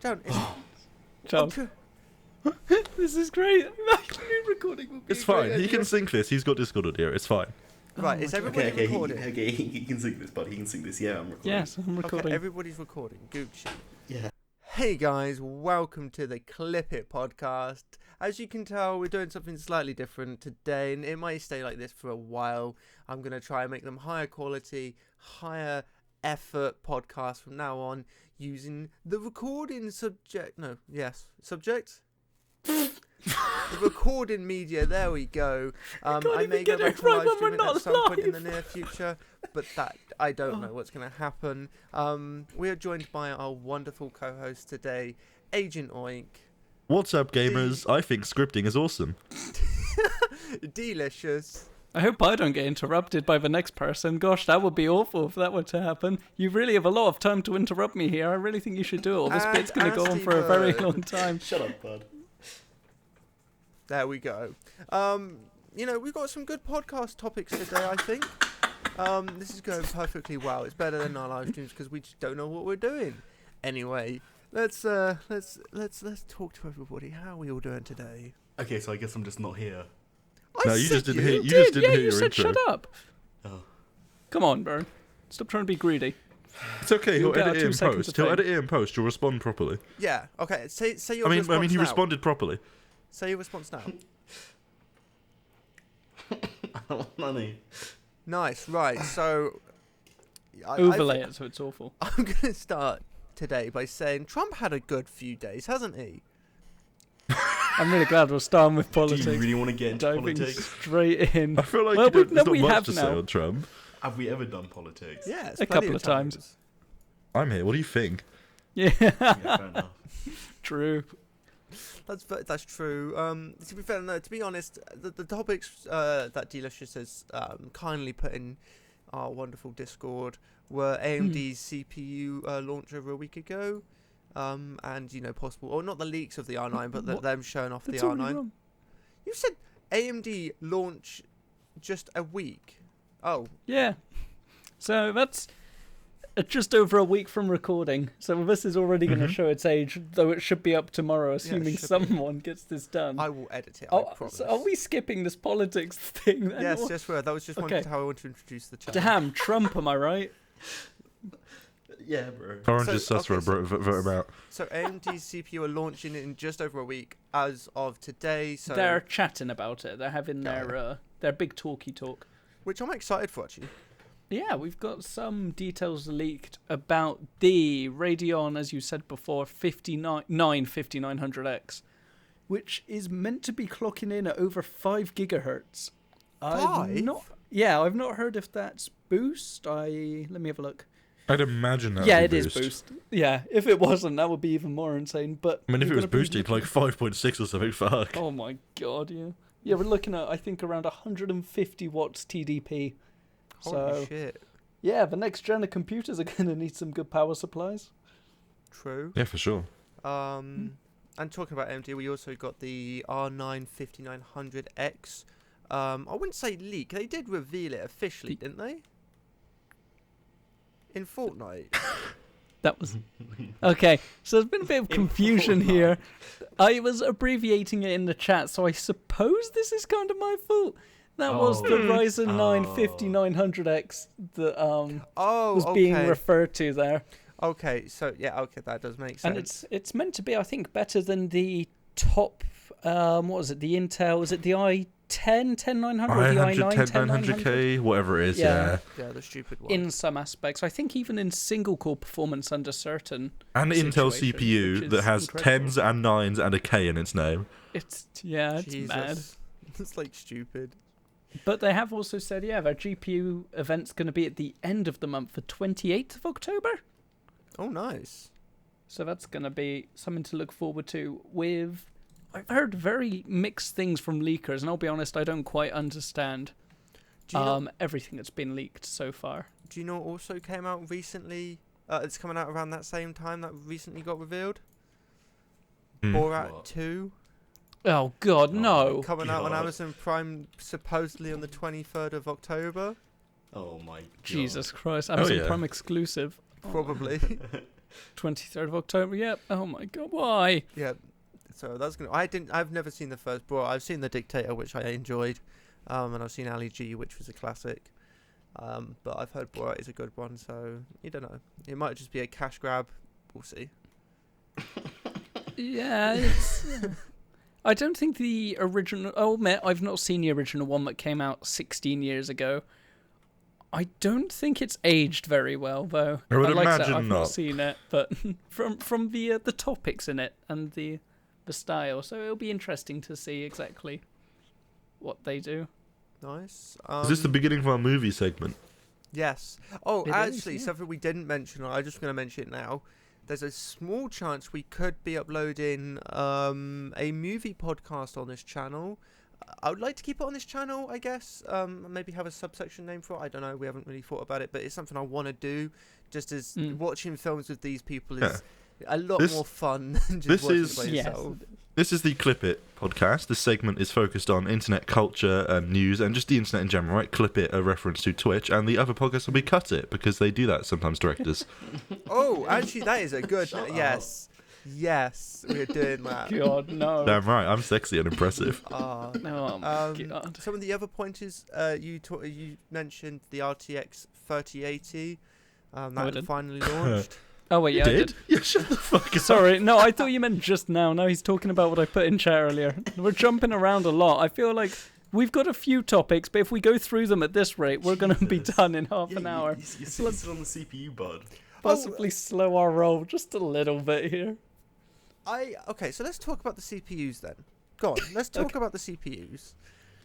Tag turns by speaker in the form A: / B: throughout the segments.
A: don't. It's,
B: Charles. This is great. New recording will be
C: It's fine. He can sync this. He's got Discord audio. It's fine.
A: right, is everybody
D: Okay,
A: recording?
D: he can sync this, buddy. He can sync this. Yeah, I'm recording.
B: Yes, I'm recording.
A: Okay, everybody's recording. Gucci.
D: Yeah.
A: Hey guys, welcome to the Clip It podcast. As you can tell, we're doing something slightly different today, and it might stay like this for a while. I'm going to try and make them higher quality, higher effort podcasts from now on, using the recording subject. No, yes, subject? The recording media, there we go. I may go back to live streaming at some point in the near future, but that I don't know what's going to happen. We are joined by our wonderful co-host today, Agent Oink.
C: What's up, gamers? I think scripting is awesome.
A: Delicious.
B: I hope I don't get interrupted by the next person. Gosh, that would be awful if that were to happen. You really have a lot of time to interrupt me here. I really think you should do it, or this
A: And
B: bit's going to go on for a very
A: Bird.
B: long time.
D: Shut up, bud.
A: There we go. We've got some good podcast topics today, I think. This is going perfectly well. It's better than our live streams because we just don't know what we're doing. Anyway, let's talk to everybody. How are we all doing today?
D: Okay, so I guess I'm just not here.
C: No, you just didn't hear. You just didn't hear
B: you
C: your
B: said
C: intro.
B: shut up.
D: Oh.
B: Come on, Bern. Stop trying to be greedy.
C: It's okay.
B: You'll
C: He'll
B: get
C: edit
B: our
C: it
B: 2
C: in
B: seconds
C: post.
B: of
C: He'll
B: fame.
C: edit it in post. You'll respond properly.
A: Yeah. Okay. Say your
C: I mean,
A: response
C: he
A: now.
C: responded properly.
A: Say your response now.
D: I don't want money.
A: Nice. Right. So.
B: Overlay it so it's awful.
A: I'm going to start today by saying Trump had a good few days, hasn't he?
B: I'm really glad we're starting with
D: Do
B: politics.
D: you really want to get into
B: Diving
D: politics?
B: straight in.
C: I feel like
B: Well,
C: there's not
B: we
C: much
B: have
C: to say
B: now.
C: on Trump.
D: Have we ever done politics?
A: Yes.
B: A couple of times.
C: I'm here. What do you think?
B: Yeah,
D: Yeah, fair enough.
B: true.
A: That's true. To be fair, no, to be honest, the topics that Delicious has kindly put in our wonderful Discord were AMD's CPU launch over a week ago, and possible, or not the leaks of the R9, but
B: What?
A: them showing off
B: That's
A: the
B: already
A: R9.
B: wrong.
A: You said AMD launch just a week. Oh,
B: Yeah. So that's just over a week from recording. So this is already going to show its age, though it should be up tomorrow, assuming
A: should be.
B: someone gets this done.
A: I will edit it. I promise.
B: So are we skipping this politics thing then?
A: Yes,
B: Or-
A: yes, we are. That was just
B: Okay.
A: how I want to introduce the channel.
B: Damn, Trump, am I right?
D: Yeah, bro.
C: Orange
A: So-
C: is sus for a
A: okay,
C: vote him out.
A: So AMD's CPU are launching it in just over a week as of today. So
B: They're chatting about it. They're having their big talky talk.
A: which I'm excited for actually.
B: Yeah, we've got some details leaked about the Radeon, as you said before, 5900X, which is meant to be clocking in at over 5 gigahertz.
A: Five?
B: I've not heard if that's boost. Let me have a look.
C: I'd imagine that.
B: Yeah, it is boost. Yeah, if it wasn't, that would be even more insane. But
C: I mean, if
B: we've
C: it was
B: gotta be
C: boosted, it'd be like 5.6 or something. Fuck.
B: Oh my god, yeah. Yeah, we're looking at, I think, around 150 watts TDP.
A: Holy
B: So,
A: shit.
B: yeah, the next gen of computers are going to need some good power supplies.
A: True.
C: Yeah, for sure.
A: And talking about AMD, we also got the R9 5900X. I wouldn't say leak. They did reveal it officially, didn't they? In Fortnite.
B: That was... Okay, so there's been a bit of confusion here. I was abbreviating it in the chat, so I suppose this is kind of my fault. That was the Ryzen 9 5900X that was being referred to there.
A: Okay, so yeah, okay, that does make sense.
B: And it's meant to be, I think, better than the top, what was it, the Intel, is it the i10 10900 or the i9
C: 10900K, whatever it is, yeah.
A: Yeah, the stupid one.
B: in some aspects. I think even in single core performance under certain
C: And an Intel
B: situation,
C: CPU
B: which
C: that
B: is
C: has
B: incredible.
C: 10s and 9s and a K in its name.
B: It's mad.
A: Jesus. It's like stupid.
B: But they have also said, their GPU event's going to be at the end of the month, the 28th of October.
A: Oh, nice.
B: So that's going to be something to look forward to. I've heard very mixed things from leakers, and I'll be honest, I don't quite understand
A: Do you know,
B: everything that's been leaked so far.
A: do you know what also came out recently? It's coming out around that same time that recently got revealed. Borat
D: What?
A: 2.
B: Oh God, no!
A: Coming out on
D: God.
A: Amazon Prime supposedly on the 23rd of October.
D: Oh my god.
B: Jesus Christ, Amazon
C: yeah.
B: Prime exclusive.
A: Probably.
B: 23rd of October. Yep. Oh my god, why?
A: Yeah. So that's gonna. I've never seen the first Borat. I've seen The Dictator, which I enjoyed, and I've seen Ali G, which was a classic. But I've heard Borat is a good one, so you don't know. It might just be a cash grab. We'll see.
B: Yeah, it's. I don't think the original. I'll admit, I've not seen the original one that came out 16 years ago. I don't think it's aged very well, though.
C: I would
B: like
C: imagine
B: that. I've not
C: not.
B: seen it, but from the topics in it and the style, so it'll be interesting to see exactly what they do.
A: Nice.
C: Is this the beginning of our movie segment?
A: Yes. Oh,
B: It is,
A: actually,
B: yeah.
A: something we didn't mention. I'm just going to mention it now. There's a small chance we could be uploading a movie podcast on this channel. I would like to keep it on this channel, I guess. Maybe have a subsection name for it. I don't know. We haven't really thought about it, but it's something I want to do. Just as watching films with these people is a lot more fun than just watching it by yourself.
C: This is the Clip It podcast. This segment is focused on internet culture and news and just the internet in general, right? Clip It, a reference to Twitch, and the other podcast will be Cut It, because they do that sometimes, directors.
A: Oh, actually, that is a good... yes. Yes, we're doing that.
B: God, no.
C: Damn right, I'm sexy and impressive.
B: No, God.
A: Some of the other pointers, you mentioned the RTX 3080. That finally launched.
B: Oh, wait, yeah, I did.
C: Yeah, shut the fuck up.
B: Sorry, no, I thought you meant just now. Now he's talking about what I put in chat earlier. We're jumping around a lot. I feel like we've got a few topics, but if we go through them at this rate, we're going to be done in half an hour.
D: You sit on the CPU, bud.
B: Possibly slow our roll just a little bit here.
A: Okay, so let's talk about the CPUs then. Go on, let's talk about the CPUs.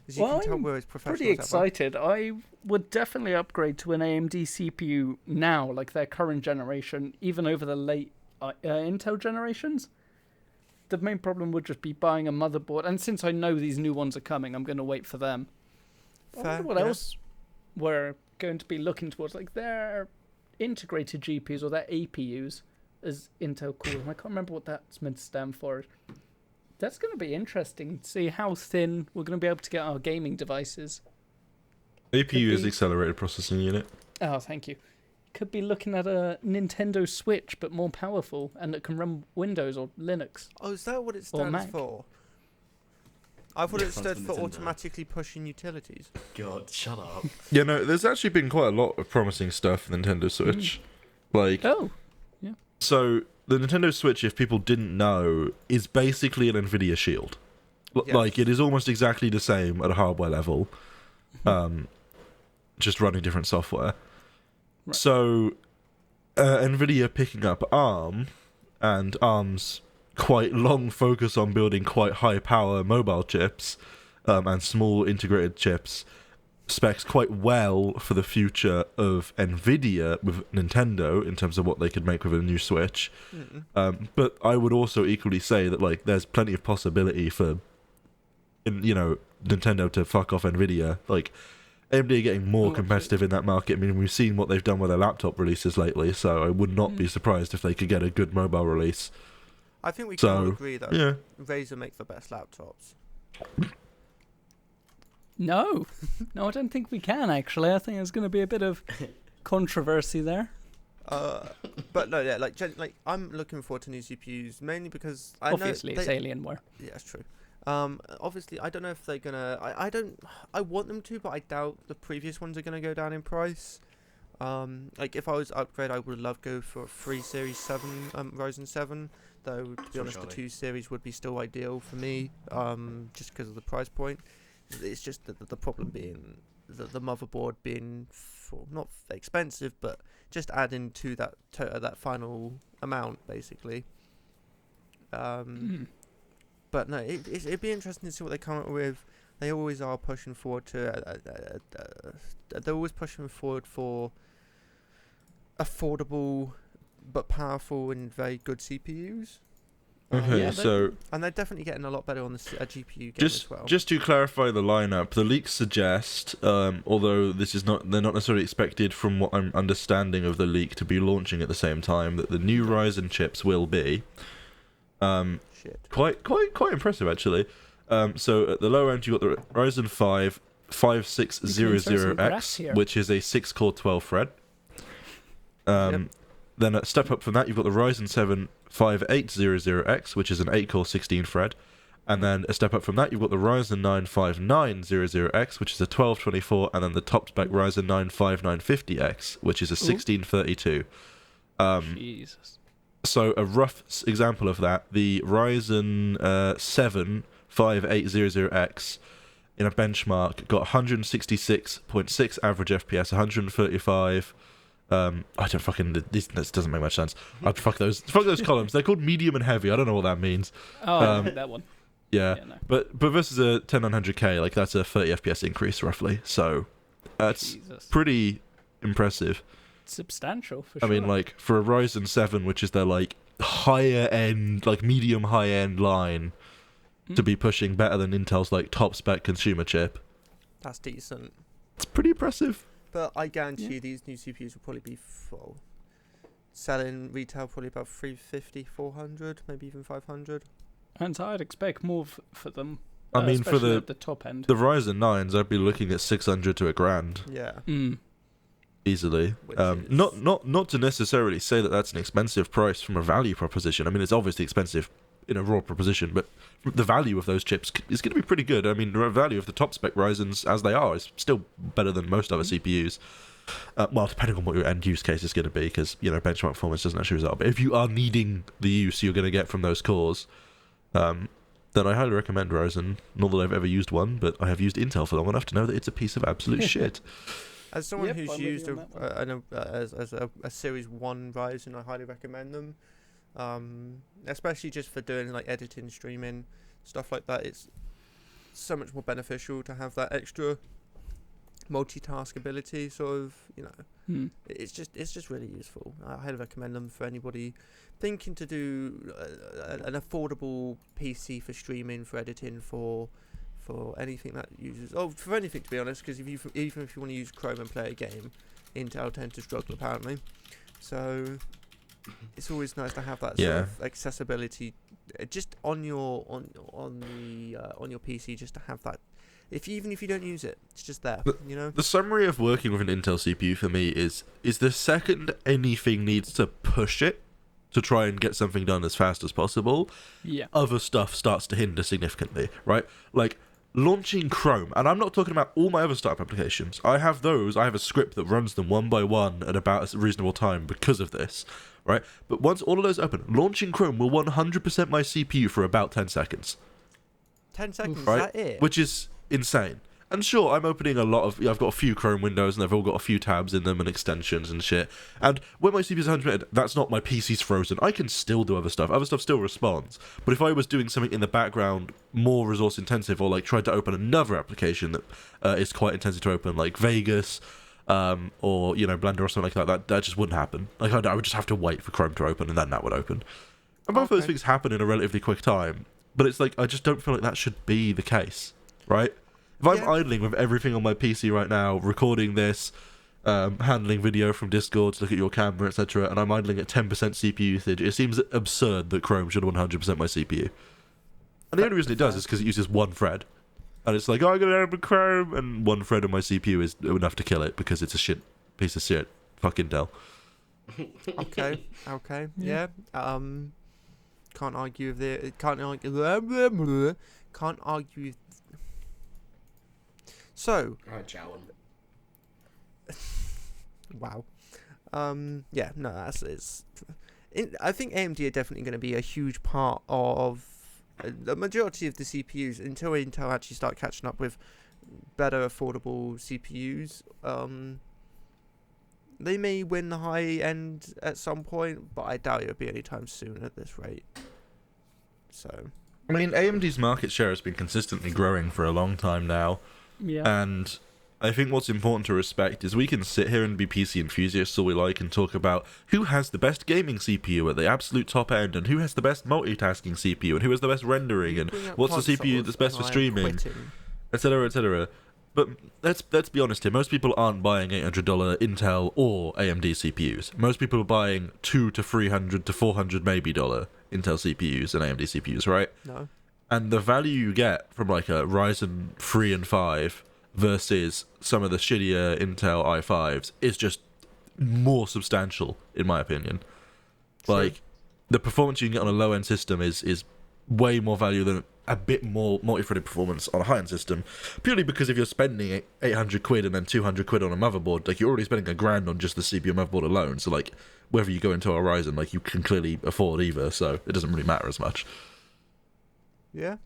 A: As you
B: Well,
A: can tell,
B: I'm
A: we're as professional
B: pretty
A: as ever.
B: excited. I would definitely upgrade to an AMD CPU now, like their current generation, even over the late Intel generations. The main problem would just be buying a motherboard, and since I know these new ones are coming, I'm going to wait for them. I
A: Fair,
B: wonder what
A: yeah.
B: else we're going to be looking towards, like their integrated GPUs or their APUs, as Intel calls them. I can't remember what that's meant to stand for. That's going to be interesting to see how thin we're going to be able to get our gaming devices.
C: APU is
B: be-
C: Accelerated Processing Unit.
B: Oh, thank you. Could be looking at a Nintendo Switch, but more powerful, and it can run Windows or Linux.
A: Oh, is that what it
B: Or
A: stands
B: Mac.
A: for? I thought
D: Yeah,
A: it
D: sounds
A: stood for
D: Nintendo.
A: automatically pushing utilities.
D: God, shut up.
C: Yeah, no, there's actually been quite a lot of promising stuff for Nintendo Switch. Like,
B: Oh,
C: so the Nintendo Switch, if people didn't know, is basically an Nvidia Shield.
A: Yes.
C: Like, it is almost exactly the same at a hardware level, just running different software.
B: Right.
C: So, Nvidia picking up ARM, and ARM's quite long focus on building quite high power mobile chips, and small integrated chips, specs quite well for the future of Nvidia with Nintendo in terms of what they could make with a new Switch. But I would also equally say that, like, there's plenty of possibility for, Nintendo to fuck off Nvidia. Like, AMD are getting more competitive in that market. I mean, we've seen what they've done with their laptop releases lately, so I would not be surprised if they could get a good mobile release.
A: I think we can all
C: So,
A: agree that
C: yeah.
A: Razer make the best laptops.
B: no. No, I don't think we can, actually. I think there's going to be a bit of controversy there.
A: But no, yeah, like I'm looking forward to new CPUs mainly because I
B: Obviously,
A: know
B: it's Alienware.
A: Yeah, that's true. Obviously, I don't know if they're gonna. I want them to, but I doubt the previous ones are gonna go down in price. Like if I was to upgrade, I would love to go for a 3 Series 7, Ryzen 7. Though to be honest, the 2 Series would be still ideal for me. Just because of the price point. It's just the problem being the motherboard being not expensive, but just adding to that that final amount basically. But no, it'd be interesting to see what they come up with. They always are pushing forward to. They're always pushing forward for affordable but powerful and very good CPUs.
C: Okay,
B: Yeah,
C: so
A: And they're definitely getting a lot better on the GPU game as well.
C: just to clarify the lineup, the leaks suggest, although they're not necessarily expected from what I'm understanding of the leak to be launching at the same time, that the new Ryzen chips will be.
A: Shit.
C: Quite impressive actually. So at the lower end you got the Ryzen 5
B: graphs5600X, here.
C: which is a 6-core 12 thread.
A: Yep.
C: Then a step up from that, you've got the Ryzen 7 5800X, which is an 8-core 16-thread. And then a step up from that, you've got the Ryzen 9 5900X, which is a 1224, and then the top spec Ryzen 9 5950X, which is a 1632.
B: Jesus.
C: So a rough example of that, the Ryzen 7 5800X in a benchmark got 166.6 average FPS, 135. I don't fucking. This doesn't make much sense. Fuck those columns. They're called medium and heavy. I don't know what that means.
B: Oh, that one.
C: Yeah,
B: no.
C: but versus a 10900K, like that's a 30 FPS increase roughly. So that's pretty impressive.
B: Substantial for sure.
C: I mean, like for a Ryzen 7, which is their like higher end, like medium high end line, to be pushing better than Intel's like top spec consumer chip.
A: That's decent.
C: It's pretty impressive.
A: But I guarantee you these new CPUs will probably be full. Selling retail probably about 350, 400, maybe even 500.
B: And I'd expect more for them.
C: I mean, for
B: especially at the top end.
C: The Ryzen 9s, I'd be looking at 600 to $1,000.
A: Yeah.
C: Easily. Not to necessarily say that that's an expensive price from a value proposition. I mean, it's obviously expensive in a raw proposition, but the value of those chips is going to be pretty good. I mean, the value of the top spec Ryzens, as they are, is still better than most other CPUs. Well, depending on what your end use case is going to be, because, benchmark performance doesn't actually result. But if you are needing the use you're going to get from those cores, then I highly recommend Ryzen. Not that I've ever used one, but I have used Intel for long enough to know that it's a piece of absolute shit.
A: As someone who's used a Series 1 Ryzen, I highly recommend them. Especially just for doing like editing, streaming, stuff like that. It's so much more beneficial to have that extra multitask ability, sort of, it's just really useful. I highly recommend them for anybody thinking to do an affordable PC for streaming, for editing, for anything that uses, for anything, to be honest, because even if you want to use Chrome and play a game, Intel tend to struggle apparently. So it's always nice to have that sort of accessibility just on your PC, just to have that. Even if you don't use it, it's just there. The
C: summary of working with an Intel CPU for me is the second anything needs to push it to try and get something done as fast as possible, other stuff starts to hinder significantly, right? Like launching Chrome, and I'm not talking about all my other startup applications. I have a script that runs them one by one at about a reasonable time because of this, right? But once all of those open, launching Chrome will 100% my CPU for about 10 seconds.
A: 10 seconds,
C: right?
A: Is that it?
C: Which is insane. And sure, I'm opening I've got a few Chrome windows and they've all got a few tabs in them and extensions and shit. And when my CPU's 100%, that's not my PC's frozen. I can still do other stuff. Other stuff still responds. But if I was doing something in the background more resource intensive, or like tried to open another application that is quite intensive to open, like Vegas, or Blender or something like that just wouldn't happen. Like I would just have to wait for Chrome to open and then that would open. And both of those things happen in a relatively quick time. But it's like I just don't feel like that should be the case, right? If I'm idling with everything on my PC right now, recording this, handling video from Discord to look at your camera, etc., and I'm idling at 10% CPU usage, it seems absurd that Chrome should 100% my CPU. And the only reason it does is because it uses one thread. And it's like, I'm going to open Chrome, and one thread on my CPU is enough to kill it because it's a piece of shit. Fuck Intel.
A: Okay. Yeah. Can't argue with it. Can't argue with. So.
D: Alright, Jowan.
A: Wow. I think AMD are definitely going to be a huge part of the majority of the CPUs until Intel actually start catching up with better affordable CPUs. They may win the high end at some point, but I doubt it'll be anytime soon at this rate. So,
C: I mean, AMD's market share has been consistently growing for a long time now.
B: Yeah.
C: And I think what's important to respect is we can sit here and be PC enthusiasts all we like and talk about who has the best gaming CPU at the absolute top end and who has the best multitasking CPU and who has the best rendering and what's the CPU that's best for streaming, etc., etc. But let's be honest here. Most people aren't buying $800 Intel or AMD CPUs. Most people are buying $200 to $300 to $400 maybe Intel CPUs and AMD CPUs, right?
A: No.
C: And the value you get from like a Ryzen 3 and 5 versus some of the shittier Intel i5s is just more substantial, in my opinion.
A: True.
C: Like, the performance you can get on a low-end system is way more value than a bit more multi-threaded performance on a high-end system, purely because if you're spending 800 quid and then 200 quid on a motherboard, like, you're already spending £1,000 on just the CPU and motherboard alone, so, like, whether you go into a Ryzen, like, you can clearly afford either, so it doesn't really matter as much.
A: Yeah.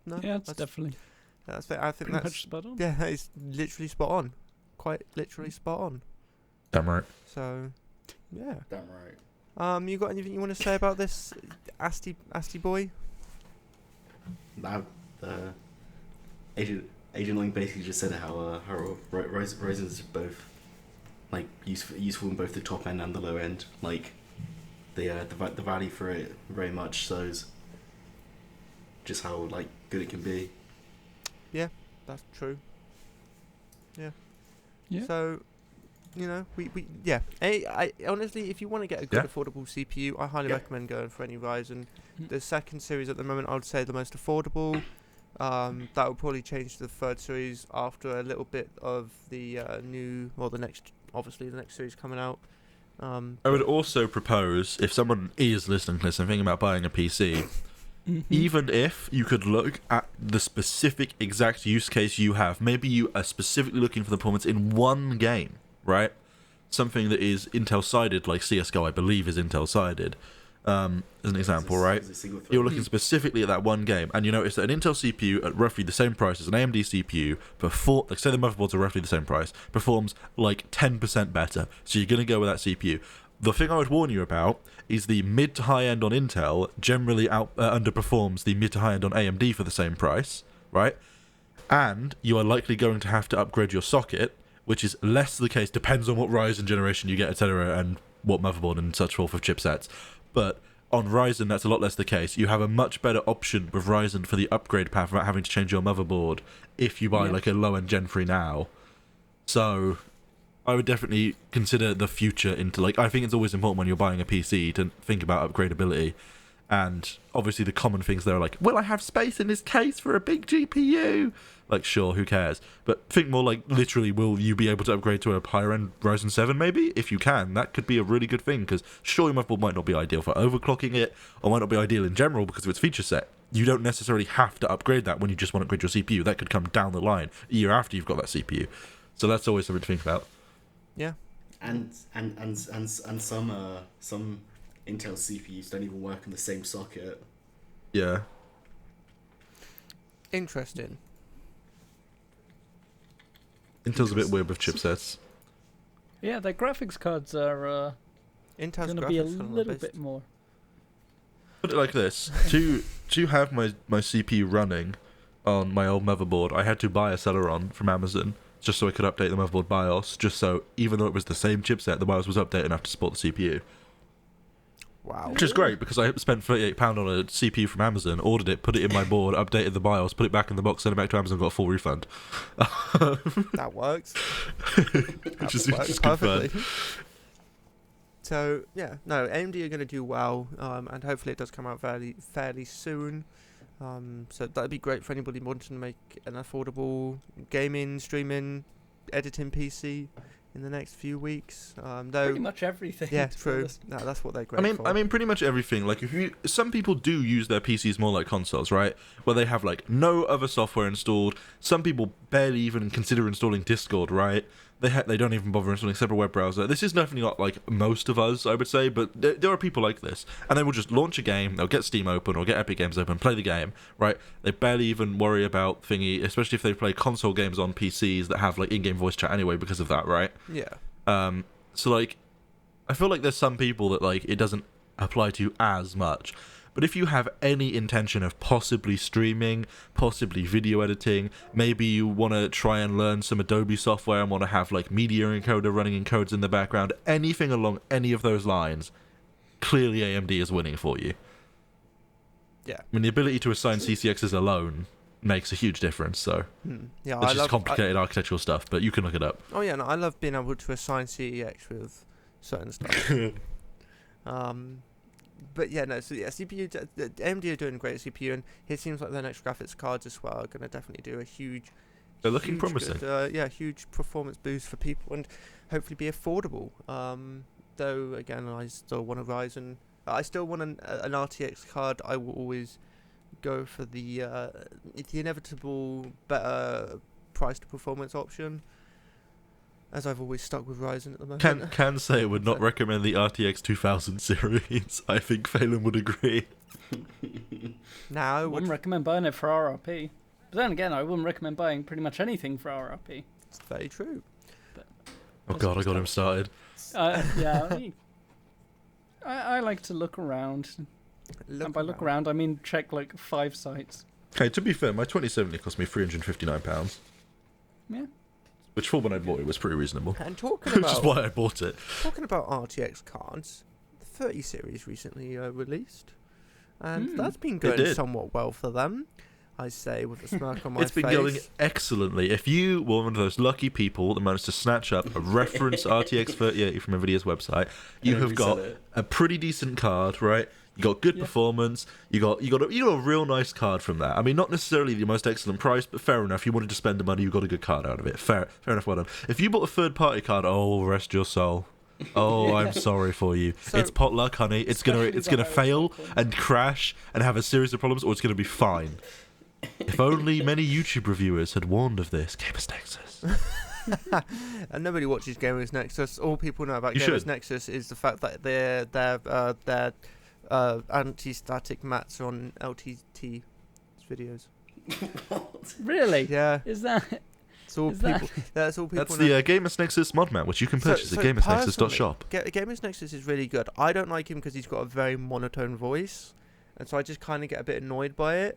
A: No.
B: Yeah, it's definitely
A: That's fair. I think
B: pretty
A: that's
B: much spot on.
A: yeah. That is literally spot on. Quite literally spot on.
C: Damn right.
A: So, yeah.
D: Damn right.
A: You got anything you want to say about this Asti boy?
D: Now, Agent Lang basically just said how Ryzen's both like useful in both the top end and the low end. Like the value for it very much shows just how like good it can be.
A: That's true. Yeah.
B: Yeah.
A: So, we yeah. I honestly, if you want to get a good
C: Yeah.
A: affordable CPU, I highly
D: Yeah.
A: recommend going for any Ryzen.
B: Mm.
A: The second series at the moment, I would say the most affordable. That will probably change to the third series after a little bit of the the next series coming out.
C: I would also propose, if someone is listening to this and thinking about buying a PC,
B: Mhm.
C: even if you could look at the specific exact use case you have, maybe you are specifically looking for the performance in one game, right? Something that is Intel-sided, like CSGO, I believe, is Intel-sided, as an example, right? You're looking specifically at that one game, and you notice that an Intel CPU at roughly the same price as an AMD CPU, like say the motherboards are roughly the same price, performs like 10% better. So you're going to go with that CPU. The thing I would warn you about is the mid to high end on Intel generally underperforms the mid to high end on AMD for the same price, right? And you are likely going to have to upgrade your socket, which is less the case, depends on what Ryzen generation you get, etc., and what motherboard and such forth of chipsets. But on Ryzen, that's a lot less the case. You have a much better option with Ryzen for the upgrade path without having to change your motherboard if you buy
B: Yeah.
C: like a low-end Gen 3 now. So I would definitely consider the future into, like, I think it's always important when you're buying a PC to think about upgradability. And obviously the common things there are like, will I have space in this case for a big GPU? Like, sure, who cares? But think more like, literally, will you be able to upgrade to a higher-end Ryzen 7 maybe? If you can, that could be a really good thing, because sure, your motherboard might not be ideal for overclocking it, or might not be ideal in general because of its feature set. You don't necessarily have to upgrade that when you just want to upgrade your CPU. That could come down the line, a year after you've got that CPU. So that's always something to think about.
A: Yeah.
D: And some Intel CPUs don't even work in the same socket.
C: Yeah.
A: Interesting.
C: Intel's a bit weird with chipsets.
B: Yeah, their graphics cards are
A: Intel's
B: going to be a
A: graphics are
B: little
A: best.
B: bit more.
C: Put it like this: to have my CPU running on my old motherboard, I had to buy a Celeron from Amazon just so I could update the motherboard BIOS. Just so, even though it was the same chipset, the BIOS was updated enough to support the CPU.
A: Wow.
C: Which is great because I spent £38 on a CPU from Amazon, ordered it, put it in my board, updated the BIOS, put it back in the box, sent it back to Amazon, got a full refund.
A: That works.
C: Which is
A: That works
C: just good fun.
A: perfectly. So yeah, no, AMD are going to do well, and hopefully it does come out fairly soon. So that'd be great for anybody wanting to make an affordable gaming, streaming, editing PC in the next few weeks. Though,
B: Pretty much everything.
A: yeah,
B: to be
A: true.
B: honest.
A: No, that's what they're great for.
C: I mean, pretty much everything. Like, some people do use their PCs more like consoles, right? Where they have like no other software installed. Some people barely even consider installing Discord, right? They don't even bother installing a separate web browser. This is definitely not like most of us, I would say, but there are people like this, and they will just launch a game. They'll get Steam open or get Epic Games open, play the game, right? They barely even worry about thingy, especially if they play console games on PCs that have like in-game voice chat anyway because of that, right?
A: Yeah.
C: So like, I feel like there's some people that like it doesn't apply to as much. But if you have any intention of possibly streaming, possibly video editing, maybe you want to try and learn some Adobe software and want to have like Media Encoder running encodes in the background, anything along any of those lines, clearly AMD is winning for you.
A: Yeah.
C: I mean, the ability to assign CCXs alone makes a huge difference, so
A: Yeah,
C: it's just complicated architectural stuff, but you can look it up.
A: Oh yeah, no, I love being able to assign CEX with certain stuff. But yeah, no. So yeah, CPU. AMD are doing great at CPU, and it seems like their next graphics cards as well are going to definitely do a huge
C: They're looking
A: huge
C: promising.
A: good, huge performance boost for people, and hopefully be affordable. Though again, I still want a Ryzen. I still want an RTX card. I will always go for the inevitable better price to performance option, as I've always stuck with Ryzen at the moment.
C: Can say I would not recommend the RTX 2000 series. I think Phelan would agree.
A: Now, I
B: wouldn't recommend buying it for RRP. But then again, I wouldn't recommend buying pretty much anything for RRP.
A: It's very true.
C: Oh god, I got him started.
B: I like to look around. And by look around, I mean check like 5 sites.
C: Okay, to be fair, my 2070 cost me £359.
B: Yeah.
C: Which for when I bought it was pretty reasonable.
A: And talking
C: Which is
A: about
C: why I bought it.
A: talking about RTX cards, the 30 series recently released, and that's been going somewhat well for them. I say with a smirk on my face.
C: It's been going excellently. If you were one of those lucky people that managed to snatch up a reference RTX 3080 from NVIDIA's website, you have got a pretty decent card, right? You got good performance. You got a real nice card from that. I mean, not necessarily the most excellent price, but fair enough. You wanted to spend the money, you got a good card out of it. Fair enough. Well done. If you bought a third-party card, oh, rest your soul. Oh, I'm sorry for you.
A: So,
C: it's potluck, honey. It's gonna fail and crash and have a series of problems, or it's gonna be fine. If only many YouTube reviewers had warned of this. Gamers Nexus.
A: And nobody watches Gamers Nexus. All people know about Gamers Nexus is the fact that their anti-static mats are on LTT videos.
B: What? Really?
A: Yeah.
B: Is that?
A: That's all people.
C: That's the Gamers Nexus mod mat, which you can purchase at gamersnexus.shop.
A: Gamers Nexus is really good. I don't like him because he's got a very monotone voice, and so I just kind of get a bit annoyed by it.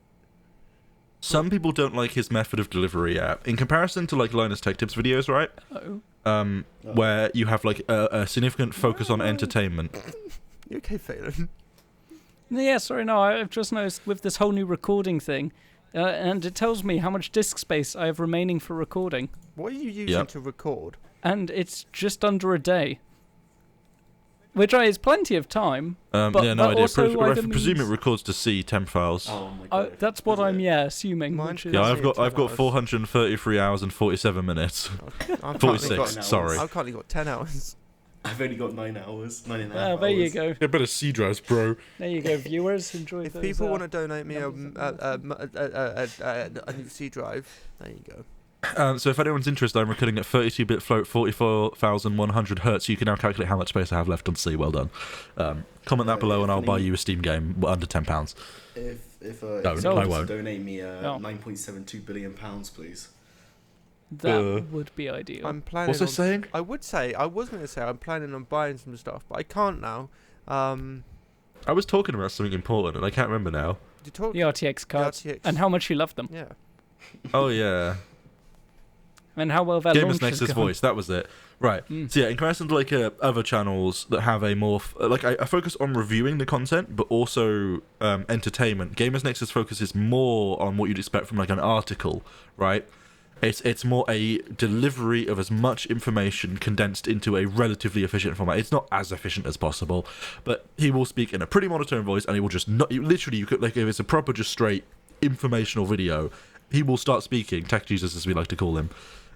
C: Some people don't like his method of delivery in comparison to like Linus Tech Tips videos, right? Where you have like a significant focus on entertainment.
A: You okay, Phelan?
B: Yeah, sorry, no, I've just noticed with this whole new recording thing, and it tells me how much disk space I have remaining for recording.
A: What are you using to record?
B: And it's just under a day. Which is plenty of time.
C: But no idea.
B: I
C: presume it records to C temp files.
D: Oh my god.
B: That's what I'm assuming.
C: I've got 433 hours and 47 minutes. 46. Sorry.
A: I've currently got 10 hours.
D: I've only got 9 hours. 9.5 hours.
B: There you go.
C: Yeah, better C drives, bro.
B: There you go, viewers. Enjoy.
A: If people want to donate me a new C drive, there you go.
C: So if anyone's interested, I'm recording at 32-bit float, 44,100 hertz. You can now calculate how much space I have left on C. Well done. Comment that below, and I'll buy you a Steam game under £10.
D: If
C: I won't.
D: Donate me £9.72 billion, please.
B: That would be ideal.
A: I'm planning.
C: What's it saying?
A: I was going to say I'm planning on buying some stuff, but I can't now.
C: I was talking about something important, and I can't remember now.
B: The RTX cards and how much you love them.
A: Yeah.
C: Oh yeah.
B: And how well that
C: Gamers Nexus voice, that was it. Right. So yeah, in comparison to like other channels that have a more I focus on reviewing the content, but also entertainment. Gamers Nexus focuses more on what you'd expect from like an article, right? It's more a delivery of as much information condensed into a relatively efficient format. It's not as efficient as possible, but he will speak in a pretty monotone voice, and he will just you could like if it's a proper just straight informational video, he will start speaking Tech Jesus as we like to call him.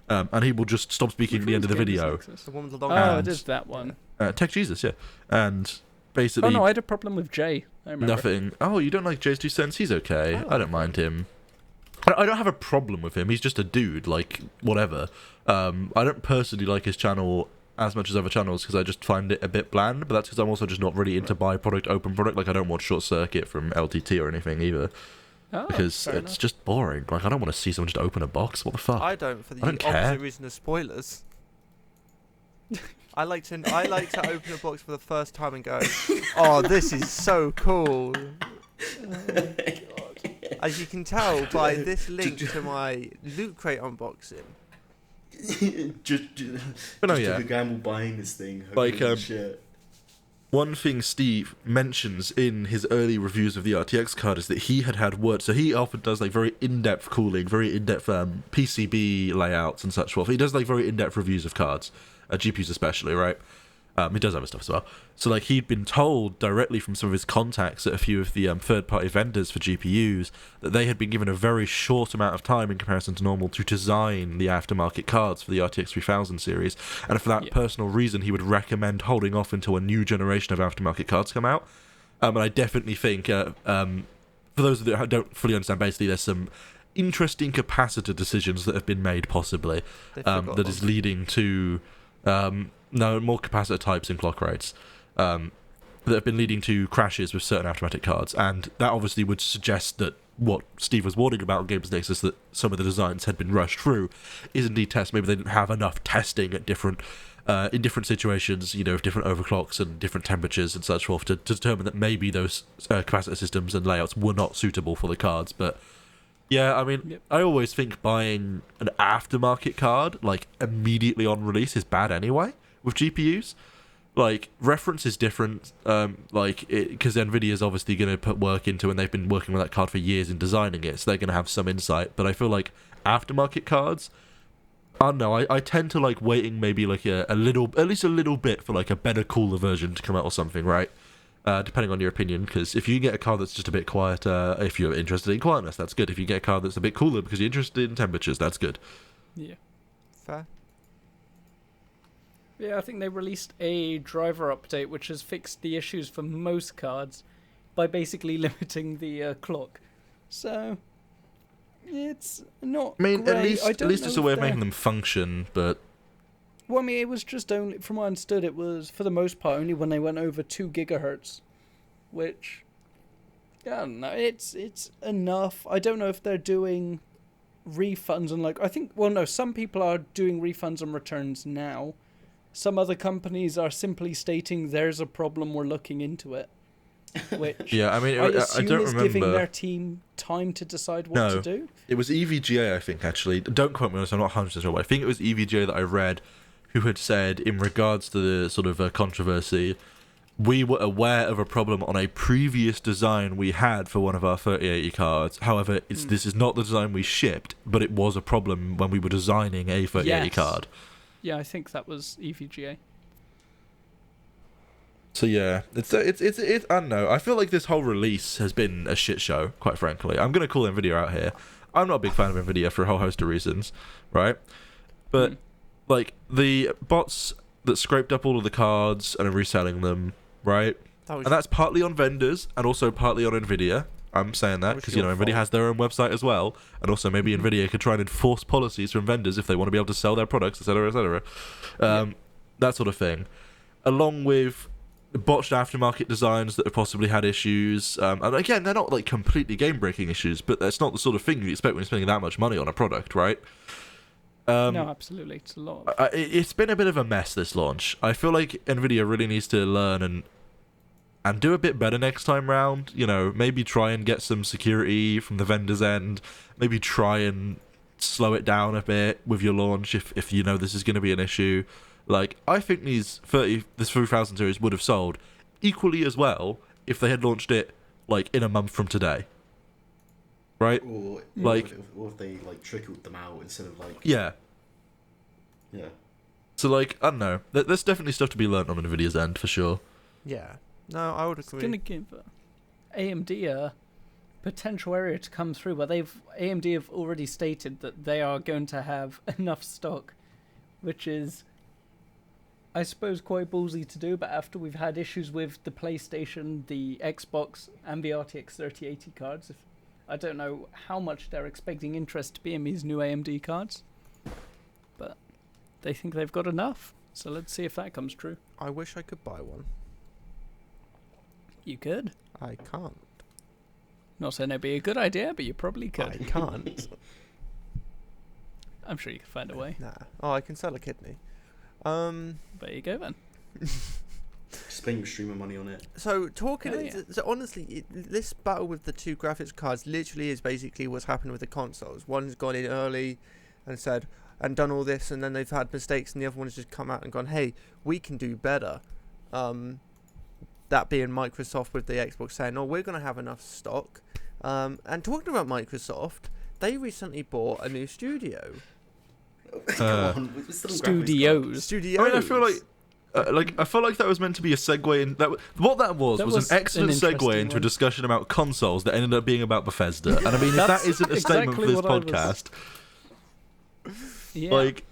C: And he will just stop speaking at the end of the video.
A: The one with the long
B: it is that one.
C: Tech Jesus, yeah. And basically...
B: Oh, no, I had a problem with Jay. I remember.
C: Nothing. Oh, you don't like Jay's 2 cents? He's okay. I don't mind him. I don't have a problem with him. He's just a dude, like, whatever. I don't personally like his channel as much as other channels because I just find it a bit bland, but that's because I'm also just not really into buy product, open product. Like, I don't watch Short Circuit from LTT or anything either. Because it's just boring. Like, I don't want to see someone just open a box. What the fuck?
A: I don't, for the opposite reason of spoilers. I like to open a box for the first time and go, "Oh, this is so cool." As you can tell by this link to my Loot Crate unboxing.
D: just took a gamble buying this thing.
C: Like, shit. One thing Steve mentions in his early reviews of the RTX card is that he had worked, so he often does like very in-depth cooling, very in-depth PCB layouts and such forth. He does like very in-depth reviews of cards, GPUs especially, right? He does other stuff as well. So like he'd been told directly from some of his contacts at a few of the third-party vendors for GPUs that they had been given a very short amount of time in comparison to normal to design the aftermarket cards for the RTX 3000 series, and for that personal reason he would recommend holding off until a new generation of aftermarket cards come out. And I definitely think, for those that don't fully understand, basically there's some interesting capacitor decisions that have been made possibly that is leading to more capacitor types and clock rates that have been leading to crashes with certain automatic cards, and that obviously would suggest that what Steve was warning about on Games Nexus, that some of the designs had been rushed through, is indeed test. Maybe they didn't have enough testing at different in different situations, with different overclocks and different temperatures and such forth, to determine that maybe those capacitor systems and layouts were not suitable for the cards. But yeah, I mean, I always think buying an aftermarket card like immediately on release is bad anyway with GPUs. Like, reference is different, because NVIDIA's obviously going to put work into, and they've been working with that card for years in designing it, so they're going to have some insight. But I feel like aftermarket cards, I don't know, I tend to like waiting maybe like at least a little bit for like a better, cooler version to come out or something, right? Depending on your opinion, because if you get a card that's just a bit quieter, if you're interested in quietness, that's good. If you get a card that's a bit cooler because you're interested in temperatures, that's good.
B: Yeah.
A: Fair.
B: Yeah, I think they released a driver update which has fixed the issues for most cards by basically limiting the clock. So it's not.
C: I mean,
B: great.
C: at least it's a way of making them function, but.
B: Well, I mean, it was just only, from what I understood, it was for the most part only when they went over 2 gigahertz, which, I don't know, it's enough. I don't know if they're doing refunds and some people are doing refunds and returns now. Some other companies are simply stating there's a problem, we're looking into it. Which
C: yeah, I mean,
B: I assume
C: don't
B: is
C: remember.
B: giving their team time to decide what to do.
C: It was EVGA, I think, actually. Don't quote me on this, I'm not 100% sure, but I think it was EVGA that I read who had said, in regards to the sort of controversy, we were aware of a problem on a previous design we had for one of our 3080 cards. However, this is not the design we shipped, but it was a problem when we were designing a 3080 card.
B: Yeah, I think that was EVGA.
C: So yeah, it's I don't know. I feel like this whole release has been a shit show, quite frankly. I'm gonna call Nvidia out here. I'm not a big fan of Nvidia for a whole host of reasons, right? But like the bots that scraped up all of the cards and are reselling them, right? And that's partly on vendors and also partly on Nvidia. I'm saying that because Nvidia has their own website as well, and also maybe Nvidia could try and enforce policies from vendors if they want to be able to sell their products, etc., etc. That sort of thing, along with botched aftermarket designs that have possibly had issues. And again, they're not like completely game-breaking issues, but that's not the sort of thing you expect when you're spending that much money on a product, right?
B: No, absolutely, it's a lot.
C: It's been a bit of a mess, this launch. I feel like Nvidia really needs to learn and do a bit better next time round. Maybe try and get some security from the vendor's end. Maybe try and slow it down a bit with your launch if you know this is going to be an issue. Like, I think this 3000 series would have sold equally as well if they had launched it like in a month from today. Right?
D: Or
C: like,
D: if they like trickled them out instead of like.
C: Yeah.
D: Yeah.
C: So like, I don't know. There's definitely stuff to be learned on Nvidia's end for sure.
A: Yeah. No, I would agree.
B: It's going to give AMD a potential area to come through, where AMD have already stated that they are going to have enough stock, which is, I suppose, quite ballsy to do. But after we've had issues with the PlayStation, the Xbox, and the RTX 3080 cards, I don't know how much they're expecting interest to be in these new AMD cards, but they think they've got enough. So let's see if that comes true.
A: I wish I could buy one.
B: You could.
A: I can't.
B: Not saying it'd be a good idea, but you probably could.
A: I can't.
B: I'm sure you can find a way.
A: Nah. Oh, I can sell a kidney.
B: There you go then.
D: Spend your streamer money on it.
A: So talking,
B: Oh, yeah.
A: so honestly, this battle with the two graphics cards literally is basically what's happened with the consoles. One's gone in early and said and done all this, and then they've had mistakes, and the other one's just come out and gone, "Hey, we can do better." That being Microsoft with the Xbox saying, "Oh, we're going to have enough stock." And talking about Microsoft, they recently bought a new studio.
B: Studios.
C: I mean, I feel like I felt like that was meant to be a segue in what that was
B: That
C: was
B: was
C: an excellent
B: an
C: segue
B: interesting
C: into a
B: one.
C: discussion about consoles that ended up being about Bethesda. And I mean, if that
B: That's
C: isn't a statement for
B: exactly
C: this
B: what I was-
C: podcast,
B: Yeah.
C: like,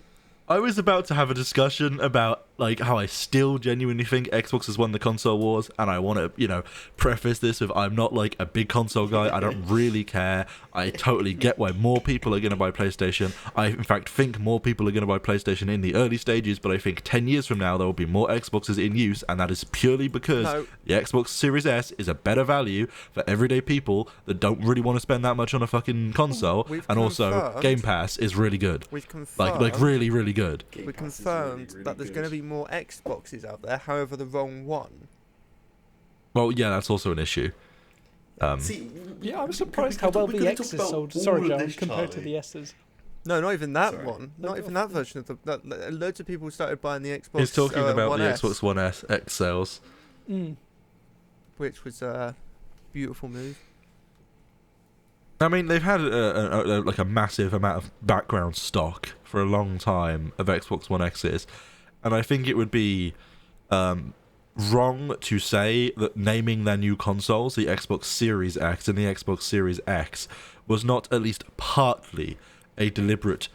C: I was about to have a discussion about like how I still genuinely think Xbox has won the console wars, and I want to, preface this with I'm not like a big console guy. I don't really care. I totally get why more people are going to buy PlayStation. I, in fact, think more people are going to buy PlayStation in the early stages, but I think 10 years from now there will be more Xboxes in use, and that is purely because
A: No.
C: the Xbox Series S is a better value for everyday people that don't really want to spend that much on a fucking console,
A: We've
C: and also
A: confirmed-
C: Game Pass is really good.
A: We've confirmed.
C: Like really, really good.
D: Game
A: We
D: Pass is
A: confirmed
D: really,
A: that there's
D: good.
A: going to be more Xboxes out there. However, the wrong one.
C: Well, yeah, that's also an issue.
D: See,
B: Yeah, I was
D: we
B: surprised
D: could-
B: how well
D: we
B: the
D: could
B: X's
D: talk about
B: sold.
D: all
B: Sorry,
D: of
B: John,
D: this,
B: compared to
D: Charlie.
B: the S's.
A: No, not even that
D: Sorry.
A: one. Not even that version of loads of people started buying the Xbox.
C: He's talking about
A: One
C: the
A: S,
C: Xbox One S X sales.
B: Mm.
A: which was a beautiful move.
C: I mean, they've had like a massive amount of background stock for a long time of Xbox One X's, and I think it would be wrong to say that naming their new consoles the Xbox Series X and the Xbox Series X was not at least partly a deliberate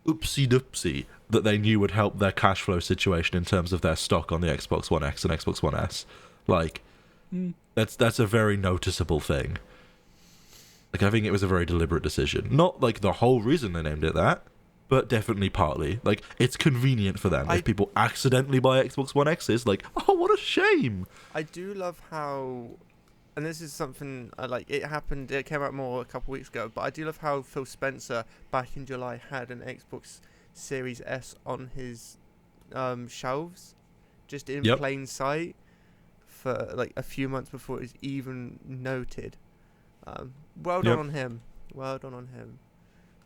C: oopsie-doopsie that they knew would help their cash flow situation in terms of their stock on the Xbox One X and Xbox One S. Like, that's a very noticeable thing. Like, I think it was a very deliberate decision. Not, like, the whole reason they named it that, but definitely partly. Like, it's convenient for them. If people accidentally buy Xbox One X's, like, oh, what a shame!
A: I do love how, and this is something it came out more a couple weeks ago, but I do love how Phil Spencer back in July had an Xbox Series S on his shelves, just in
C: Yep.
A: plain sight, for like a few months before it was even noted. Well done
C: Yep.
A: on him. Well done on him.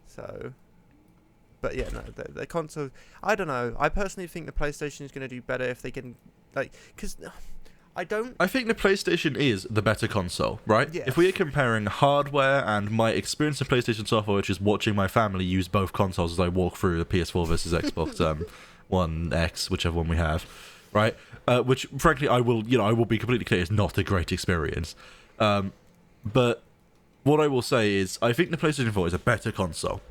A: So, but yeah, no, the console. I don't know. I personally think the PlayStation is going to do better if they can, because I don't.
C: I think the PlayStation is the better console, right?
A: Yes.
C: If we are comparing hardware and my experience of PlayStation software, which is watching my family use both consoles as I walk through the PS4 versus Xbox One X, whichever one we have, right? Which, frankly, I will be completely clear, is not a great experience. But what I will say is, I think the PlayStation 4 is a better console.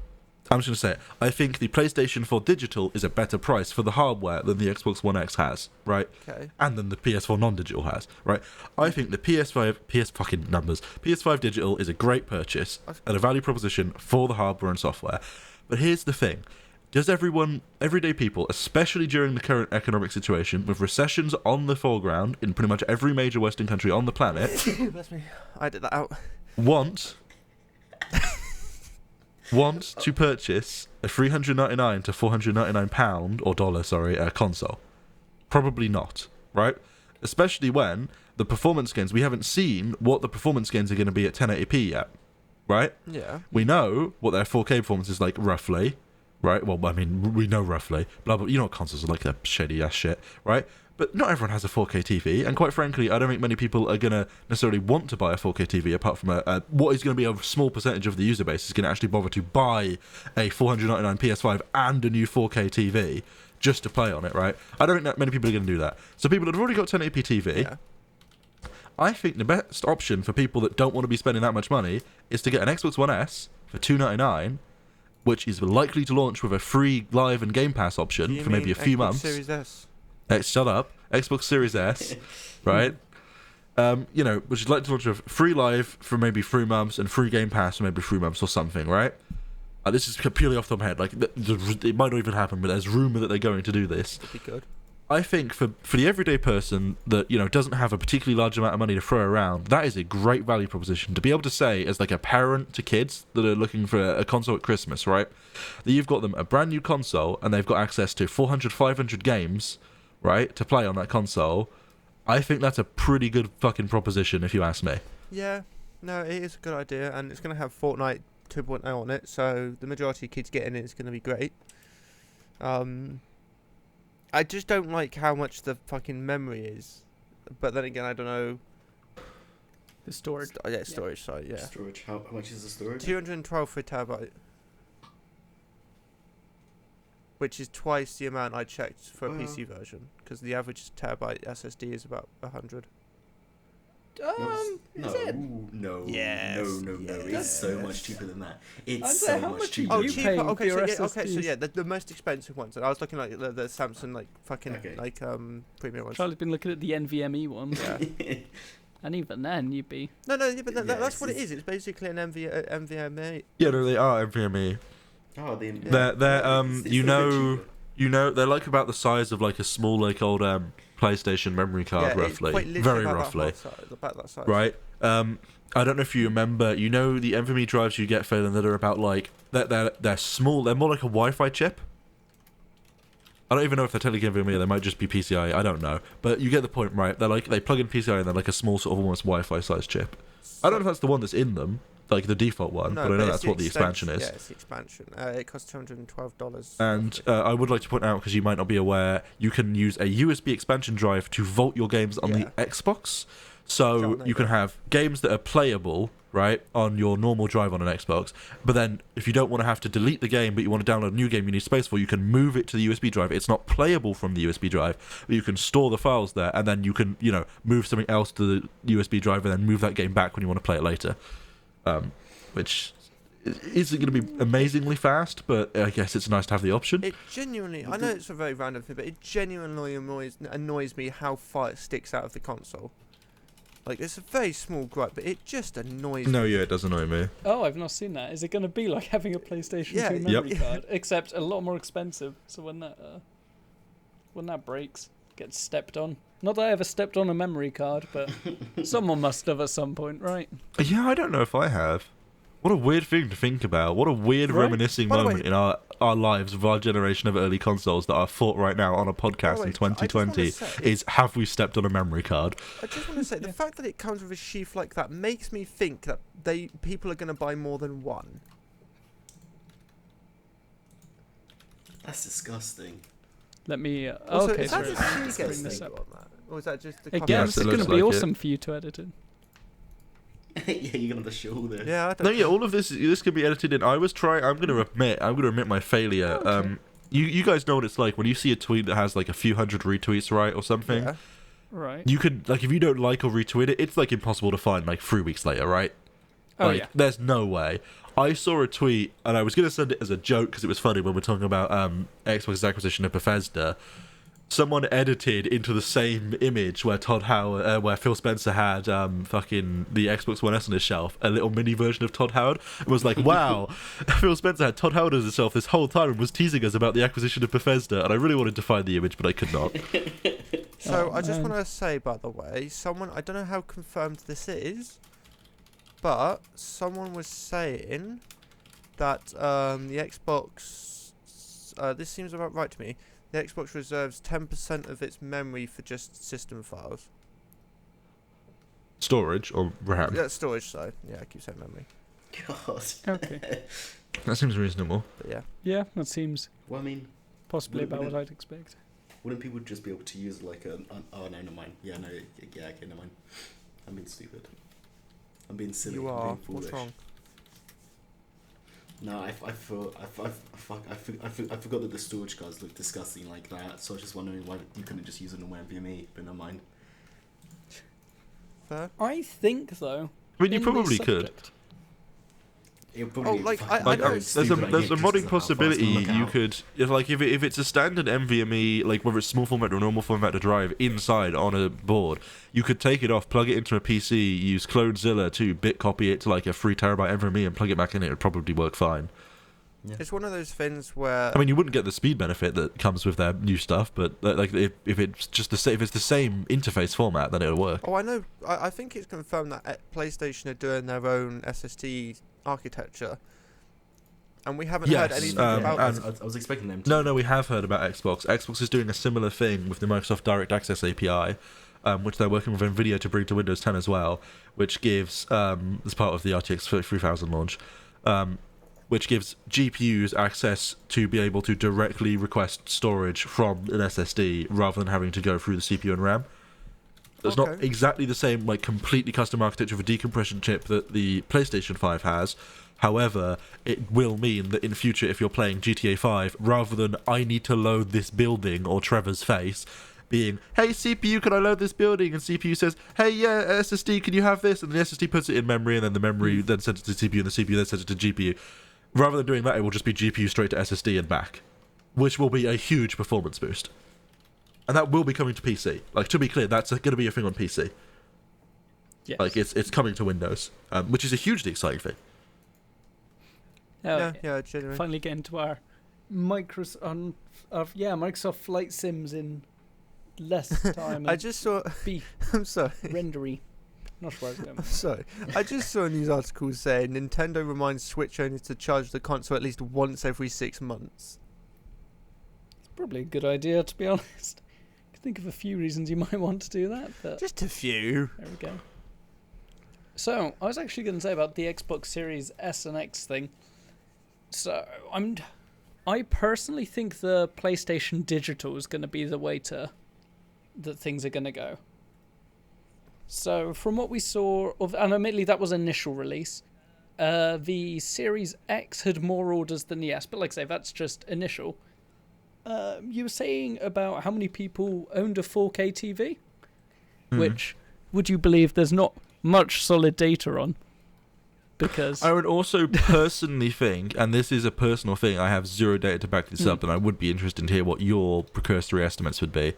C: I'm just going to say it. I think the PlayStation 4 digital is a better price for the hardware than the Xbox One X has, right?
A: Okay.
C: And than the PS4 non-digital has, right? I think the PS5 digital is a great purchase and a value proposition for the hardware and software. But here's the thing. Does everyday people, especially during the current economic situation, with recessions on the foreground in pretty much every major Western country on the planet,
A: Bless me. I did that out.
C: want to purchase a $399 to £499 or dollar, console? Probably not, right? Especially when the performance gains, we haven't seen what the performance gains are going to be at 1080p yet, right?
A: Yeah.
C: We know what their 4K performance is like roughly, right? Well, I mean, we know roughly. Blah, blah. You know what consoles are like, that shady ass shit, right? But not everyone has a 4K TV, and quite frankly, I don't think many people are going to necessarily want to buy a 4K TV, apart from what is going to be a small percentage of the user base is going to actually bother to buy a $499 PS5 and a new 4K TV just to play on it, right? I don't think that many people are going to do that. So people that have already got 1080p TV,
A: Yeah.
C: I think the best option for people that don't want to be spending that much money is to get an Xbox One S for $299, which is likely to launch with a free live and Game Pass option
A: You
C: for maybe a
A: mean
C: few
A: Xbox
C: months.
A: Series S.
C: Shut up. Xbox Series S, right? Which is likely to launch with free live for maybe 3 months and free Game Pass for maybe 3 months or something, right? This is purely off the top of my head. Like, it might not even happen, but there's rumour that they're going to do this.
A: Would be good.
C: I think for the everyday person that doesn't have a particularly large amount of money to throw around, that is a great value proposition to be able to say as like a parent to kids that are looking for a console at Christmas, right? That you've got them a brand new console and they've got access to 400, 500 games, right, to play on that console. I think that's a pretty good fucking proposition if you ask me.
A: Yeah. No, it is a good idea, and it's going to have Fortnite 2.0 on it, so the majority of kids getting it is going to be great. I just don't like how much the fucking memory is, but then again, I don't know.
B: The storage.
A: Storage side, yeah.
D: Storage. How much is the storage?
A: 212 for a terabyte. which is twice the amount I checked for a
D: Well-
A: PC version, because the average terabyte SSD is about 100.
D: No,
B: Is it?
D: no,
A: Yes,
D: no.
A: yes.
D: It's so much cheaper than that. It's
B: I'd say,
D: so
B: how
D: much
B: much are
D: cheaper.
A: Oh,
B: you
A: cheaper.
B: paying
A: Okay,
B: for
A: so
B: your
A: yeah, okay, so
B: SSDs?
A: yeah, the most expensive ones. And I was looking like the Samsung like fucking
D: Okay.
A: like premium ones.
B: Charlie's been looking at the NVMe ones,
A: Yeah.
B: and even then you'd be.
A: No, yeah, but
D: Yeah,
A: that's what it
D: it's-
A: is. It's basically an NVMe.
C: Yeah, no, they are NVMe.
D: Oh,
C: They're
D: it's a
C: you
D: little
C: know
D: bit cheaper.
C: they're like about the size of like a small like old PlayStation memory card,
A: Yeah, it's
C: roughly,
A: quite literally
C: very
A: about
C: roughly,
A: that size, about that size.
C: right? I don't know if you remember. You know the NVMe drives you get, Phelan, that are about like they're small. They're more like a Wi-Fi chip. I don't even know if they're technically NVMe. They might just be PCIe. I don't know, but you get the point, right? They're like they plug in PCIe and they're like a small sort of almost Wi-Fi sized chip. I don't know if that's the one that's in them, like the default one, but I know
A: it's
C: that's what the expansion is.
A: Yeah, it's the expansion. It costs $212.
C: And I would like to point out, because you might not be aware, you can use a USB expansion drive to vault your games on the Xbox. So
A: Don't know
C: you can
A: that.
C: have games that are playable, right, on your normal drive on an Xbox. But then if you don't want to have to delete the game, but you want to download a new game you need space for, you can move it to the USB drive. It's not playable from the USB drive, but you can store the files there, and then you can, move something else to the USB drive and then move that game back when you want to play it later. Which isn't going to be amazingly fast, but I guess it's nice to have the option.
A: It genuinely, I know it's a very random thing, but it genuinely annoys me how far it sticks out of the console. Like, it's a very small gripe, but it just annoys me.
C: No, yeah, it does annoy me.
B: Oh, I've not seen that. Is it going to be like having a PlayStation
A: Yeah,
B: 2
A: yep.
B: memory card, except a lot more expensive? So when that breaks, gets stepped on. Not that I ever stepped on a memory card, but someone must have at some point, right?
C: Yeah, I don't know if I have. What a weird thing to think about. What a weird
B: Right?
C: reminiscing
A: By the
C: moment in our lives of our generation of early consoles that are thought right now on a podcast in 2020 is, have we stepped on a memory card?
A: I just want to say, the fact that it comes with a sheath like that makes me think that people are going to buy more than one.
D: That's disgusting.
B: Let me.
A: Also,
B: Okay,
A: is that
B: sorry.
A: the
B: let's
A: Seagate
B: bring this
A: logo
B: up.
A: on that? Or is that just the
B: Again,
A: cover?
C: Yes,
B: this
C: it
B: is going
C: looks
B: to be
C: like it.
B: awesome for you to edit in.
D: Yeah, you're gonna have to show all the.
A: Yeah, I don't
C: No, yeah, all of this could be edited in. I'm going to admit my failure.
B: Oh, okay.
C: You guys know what it's like when you see a tweet that has like a few hundred retweets, right, or something.
A: Yeah.
B: Right.
C: You can, like, if you don't like or retweet it, it's like impossible to find like 3 weeks later, right?
B: Oh,
C: Like,
B: yeah.
C: there's no way. I saw a tweet, and I was going to send it as a joke because it was funny when we're talking about Xbox's acquisition of Bethesda. Someone edited into the same image where where Phil Spencer had fucking the Xbox One S on his shelf, a little mini version of Todd Howard. It was like, wow, Phil Spencer had Todd Howard as himself this whole time and was teasing us about the acquisition of Bethesda. And I really wanted to find the image, but I could not.
A: So
B: Oh,
A: I just
B: man.
A: want to say, by the way, I don't know how confirmed this is, but someone was saying that the Xbox, this seems about right to me, the Xbox reserves 10% of its memory for just system files.
C: Storage or RAM?
A: Yeah, storage, so yeah, I keep saying memory,
D: God.
B: Okay.
C: That seems reasonable.
A: but yeah.
B: Yeah, that seems
D: Well, I mean,
B: possibly
D: Wouldn't-
B: about what I'd expect.
D: wouldn't people just be able to use like oh no, never mind. Yeah, no, yeah, okay, never mind. I'm being stupid. I'm being silly.
A: You
D: I'm
A: are.
D: being foolish.
A: What's wrong?
D: No, I forgot that the storage cards look disgusting like that. So I was just wondering why you couldn't just use a normal NVMe. But never mind.
A: Fair.
B: I think, though.
C: I mean, you
B: in this
C: probably could.
B: subject-
D: It would probably
A: Oh, like,
D: fucking
A: I
C: Like,
A: know
D: very
A: it's-
C: there's
D: stupid
C: a
D: idea just
C: modding
D: because of how fast
C: possibility
D: they look
C: you
D: out.
C: could, if it's a standard NVMe, like whether it's small format or normal format to drive inside on a board, you could take it off, plug it into a PC, use Clonezilla to bit copy it to like a 3 terabyte NVMe and plug it back in. It would probably work fine.
A: It's one of those things where
C: I mean, you wouldn't get the speed benefit that comes with their new stuff, but like if it's just if it's the same interface format, then it'll work.
A: Oh, I know. I think it's confirmed that PlayStation are doing their own SSD architecture, and we haven't heard
C: Yes,
A: anything
C: and-
A: about it.
D: I was expecting them to.
C: No, we have heard about Xbox. Xbox is doing a similar thing with the Microsoft Direct Access API, which they're working with NVIDIA to bring to Windows 10 as well, which gives, as part of the RTX 3000 launch, which gives GPUs access to be able to directly request storage from an SSD rather than having to go through the CPU and RAM. It's not
A: Okay.
C: exactly the same, like completely custom architecture of a decompression chip that the PlayStation 5 has, However, it will mean that in future, if you're playing GTA 5, rather than I need to load this building or Trevor's face, being, hey CPU, can I load this building? And CPU says, hey yeah, SSD, can you have this? And the SSD puts it in memory, and then the memory then sends it to CPU, and the CPU then sends it to GPU. Rather than doing that, it will just be GPU straight to SSD and back, which will be a huge performance boost. And that will be coming to PC. Like, to be clear, that's going to be a thing on PC.
B: Yes.
C: Like, it's coming to Windows, which is a hugely exciting thing.
B: Okay.
A: Yeah, genuinely.
B: Finally get into our Microsoft Flight Sims in less time.
A: I
B: and
A: just saw.
B: be
A: I'm sorry.
B: rendery. Not sure where I was going.
A: I'm
B: with
A: sorry. I just saw a news article saying Nintendo reminds Switch owners to charge the console at least once every 6 months.
B: It's probably a good idea, to be honest. I can think of a few reasons you might want to do that, but
A: Just a few.
B: there we go. So, I was actually going to say about the Xbox Series S and X thing. So, I personally think the PlayStation Digital is going to be the way that things are going to go. So, from what we saw of, and admittedly that was initial release, the Series X had more orders than the S, but like I say, that's just initial. You were saying about how many people owned a 4K TV, which would you believe there's not much solid data on? Because
C: I would also personally think, and this is a personal thing, I have zero data to back this up, and I would be interested to hear what your precursory estimates would be,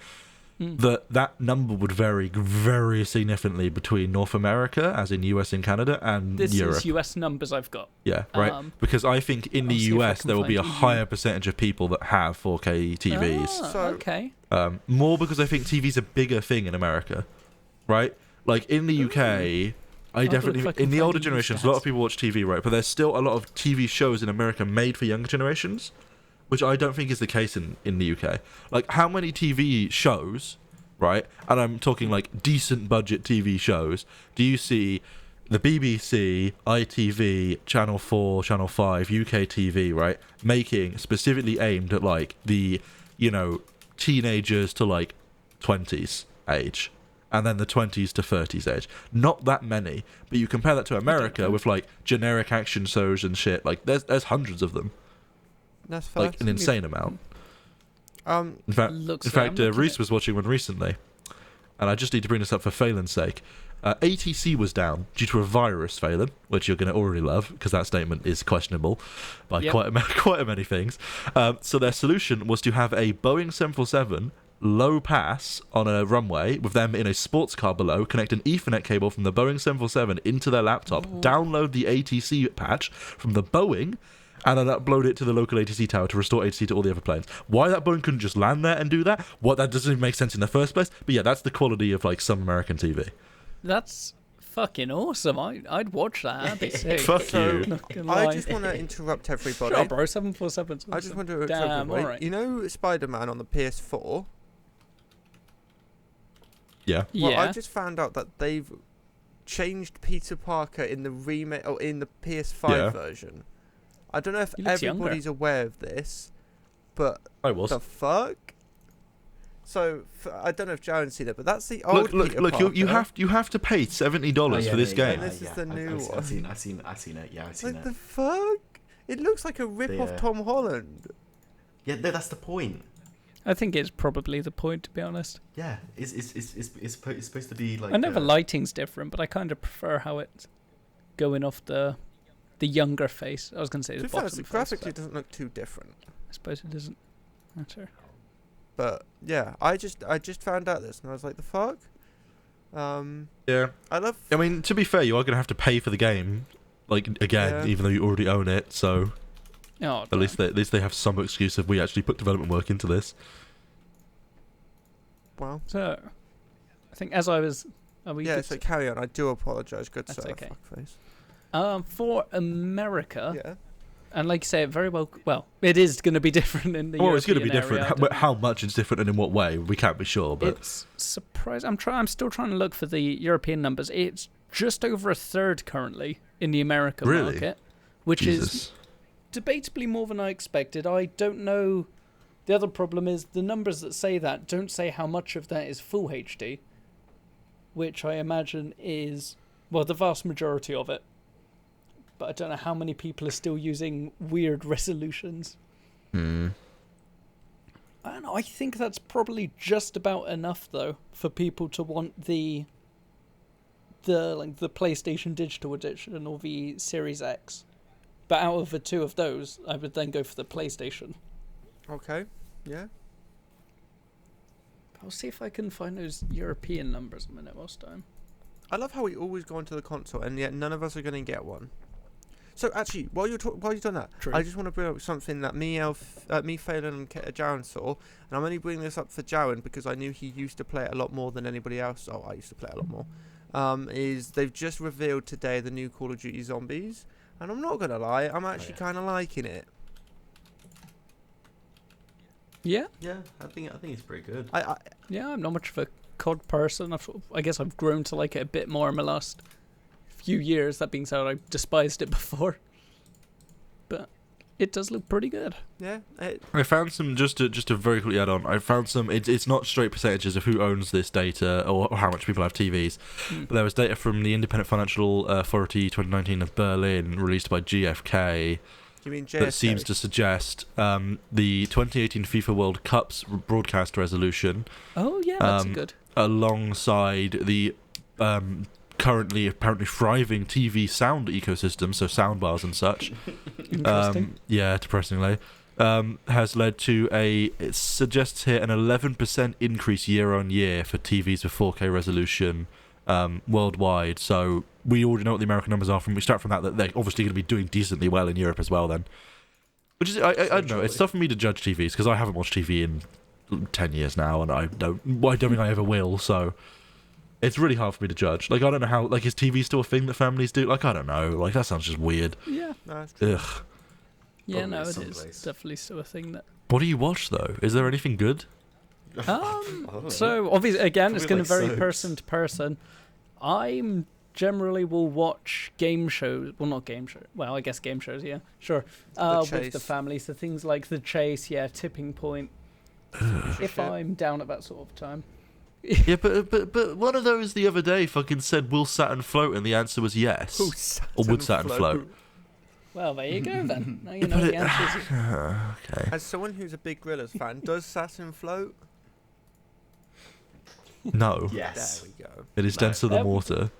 C: that number would vary very significantly between North America, as in US and Canada, and
B: this
C: Europe.
B: is US numbers I've got.
C: Yeah, right. Because I think in the
B: I'll see if I
C: US
B: can
C: there will be a
B: find EU.
C: higher percentage of people that have 4K TVs.
B: Ah,
A: So-
B: okay.
C: More because I think TV's a bigger thing in America, right? Like in the UK, I
B: look
C: definitely
B: if I can
C: in the
B: find
C: older
B: EU
C: generations, a lot of
B: stats.
C: people watch TV, right? But there's still a lot of TV shows in America made for younger generations, which I don't think is the case in the UK. Like how many TV shows, right? And I'm talking like decent budget TV shows. Do you see the BBC, ITV, Channel 4, Channel 5, UK TV, right? Making specifically aimed at like the, teenagers to like 20s age. And then the 20s to 30s age. Not that many, but you compare that to America with like generic action shows and shit. Like there's hundreds of them,
A: That's fair.
C: like an insane amount.
A: Um,
C: In fact,
B: Looks
C: in
B: like
C: fact,
B: I'm looking
C: Reese
B: at-
C: was watching one recently, and I just need to bring this up for Phelan's sake. ATC was down due to a virus, Phelan, which you're going to already love because that statement is questionable by
B: Yep.
C: quite a many things. So their solution was to have a Boeing 747 low pass on a runway with them in a sports car below, connect an Ethernet cable from the Boeing 747 into their laptop, download the ATC patch from the Boeing, and then upload it to the local ATC tower to restore ATC to all the other planes. Why that Boeing couldn't just land there and do that? That doesn't even make sense in the first place. But yeah, that's the quality of like some American TV.
B: That's fucking awesome. I'd watch that. That'd be sick.
C: Fuck you.
B: Not gonna
A: I
B: lie.
A: just want to interrupt everybody.
B: Sure, bro. 747.
A: I just want to interrupt
B: Damn,
A: everybody.
B: alright.
A: You know Spider-Man on the PS4?
C: Yeah.
A: Well,
B: Yeah.
A: I just found out that they've changed Peter Parker in the remake or in the PS5
C: Yeah.
A: version. I don't know if
B: He looks younger.
A: everybody's aware of this, but
C: I was.
A: the fuck? So I don't know if Jaren's seen it, but that's the old
C: Look!
A: Peter
C: Look! You
A: Parker.
C: have to pay $70 for this game.
A: This is the new one.
D: I've seen it. Yeah, I've
A: It's
D: seen
A: like
D: it.
A: the fuck? It looks like a rip off
D: Yeah.
A: Tom Holland.
D: Yeah, no, that's the point.
B: I think it's probably the point, to be honest.
D: Yeah, it's supposed to be like.
B: I know the lighting's different, but I kind of prefer how it's going off the younger face. I was going to say
A: To
B: the
A: be fair,
B: bottom
A: it
B: face,
A: graphically
B: but
A: doesn't look too different.
B: I suppose it doesn't matter.
A: But yeah, I just found out this and I was like, the fuck?
C: Yeah.
A: I love.
C: I mean, to be fair, you are going to have to pay for the game, like again,
A: Yeah.
C: even though you already own it. So
B: Oh,
C: at least they have some excuse if we actually put development work into this.
A: Wow.
B: So, I think as I was... Are we
A: Yeah,
B: good
A: so
B: to-
A: carry on. I do apologise, good
B: That's
A: sir.
B: okay.
A: Fuckface.
B: for America,
A: Yeah.
B: and like you say, very well, it is going to be different in the
C: Well, it's going to be
B: European
C: different.
B: area. I
C: But
B: don't-
C: how much it's different and in what way, we can't be sure. But
B: It's surprising. I'm still trying to look for the European numbers. It's just over a third currently in the American
C: Really?
B: market, which is
C: Jesus.
B: debatably more than I expected. I don't know. The other problem is the numbers that say that don't say how much of that is full HD, which I imagine is, well, the vast majority of it. but I don't know how many people are still using weird resolutions.
C: Hmm.
B: I don't know. I think that's probably just about enough, though, for people to want the PlayStation Digital Edition or the Series X. But out of the two of those, I would then go for the PlayStation.
A: Okay. Yeah.
B: I'll see if I can find those European numbers a minute whilst I'm...
A: I love how we always go onto the console, and yet none of us are going to get one. So actually, while you're doing that,
B: True.
A: I just want to bring up something that Phelan and Jowan saw, and I'm only bringing this up for Jowan because I knew he used to play it a lot more than anybody else. Oh, I used to play it a lot more. Is they've just revealed today the new Call of Duty Zombies, and I'm not gonna lie, I'm actually kind of liking it.
B: Yeah?
D: Yeah, I think it's pretty good.
B: Yeah, I'm not much of a COD person. I guess I've grown to like it a bit more in the last few years. That being said, I despised it before. But it does look pretty good.
A: Yeah.
C: I found some, just to very quickly add on, I found some, it's not straight percentages of who owns this data or how much people have TVs, but there was data from the Independent Financial Authority 2019 of Berlin, released by GfK,
A: You mean JSK?
C: that seems to suggest the 2018 FIFA World Cup's broadcast resolution,
B: Oh, yeah, that's good.
C: alongside the currently apparently thriving TV sound ecosystem, so soundbars and such.
B: Interesting.
C: Yeah, depressingly. Has led to it suggests here an 11% increase year on year for TVs with 4K resolution worldwide. So we already know what the American numbers are. We start from that they're obviously going to be doing decently well in Europe as well then. Which is, I don't know, it's tough for me to judge TVs because I haven't watched TV in 10 years now and I don't think I ever will, so it's really hard for me to judge. Like, I don't know how, like, is TV still a thing that families do? Like, I don't know. Like, that sounds just weird.
B: Yeah.
A: No, that's true.
C: Ugh.
B: Yeah,
D: Probably
B: no, it
D: someplace.
B: is definitely still a thing that...
C: What do you watch, though? Is there anything good?
B: So, obviously, again, it's
D: Probably
B: going to vary
D: soaps.
B: person to person. I generally will watch game shows. Well, not game shows. Well, I guess game shows, yeah. Sure. With
A: Chase.
B: the family. So things like The Chase, yeah, Tipping Point. If I'm down at that sort of time.
C: Yeah, but one of those the other day fucking said, will Saturn float? And the answer was yes.
A: Ooh,
C: Or would Saturn float?
B: Well, there you go then. Now you
C: Yeah,
B: know
C: but
B: the answers.
C: Okay.
A: As someone who's a big Gorillaz fan, does Saturn float?
C: No.
D: Yes.
A: There we go.
C: It is denser than water.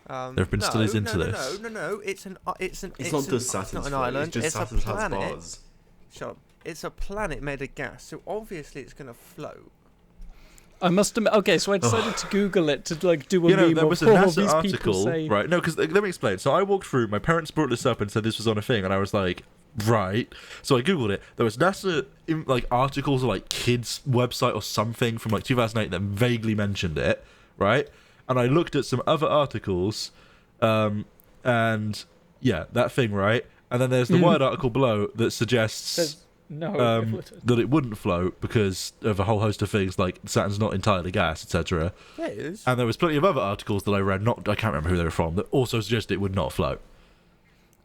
A: There
C: have been studies into this.
A: No. It's
D: It's not just Saturn's
A: not an
D: float,
A: island.
D: It's
A: It's
D: just
A: a
D: Saturn has
A: planet.
D: bars.
A: Shut up. It's a planet made of gas, so obviously it's gonna float.
B: I must admit. Okay, so I decided to Google it to like do a
C: You know,
B: meme
C: there
B: of
C: was a
B: all
C: NASA
B: these people
C: article,
B: say.
C: right? No, because let me explain. So I walked through, my parents brought this up and said this was on a thing, and I was like, right. So I Googled it. There was NASA, like, articles or, like, kids' website or something from, like, 2008 that vaguely mentioned it, right? And I looked at some other articles, and, yeah, that thing, right? And then there's the Wired article below that suggests...
B: Says, no, it wouldn't.
C: that it wouldn't float because of a whole host of things like Saturn's not entirely gas, etc.
A: Yeah, it is.
C: And there was plenty of other articles that I read, I can't remember who they were from, that also suggested it would not float.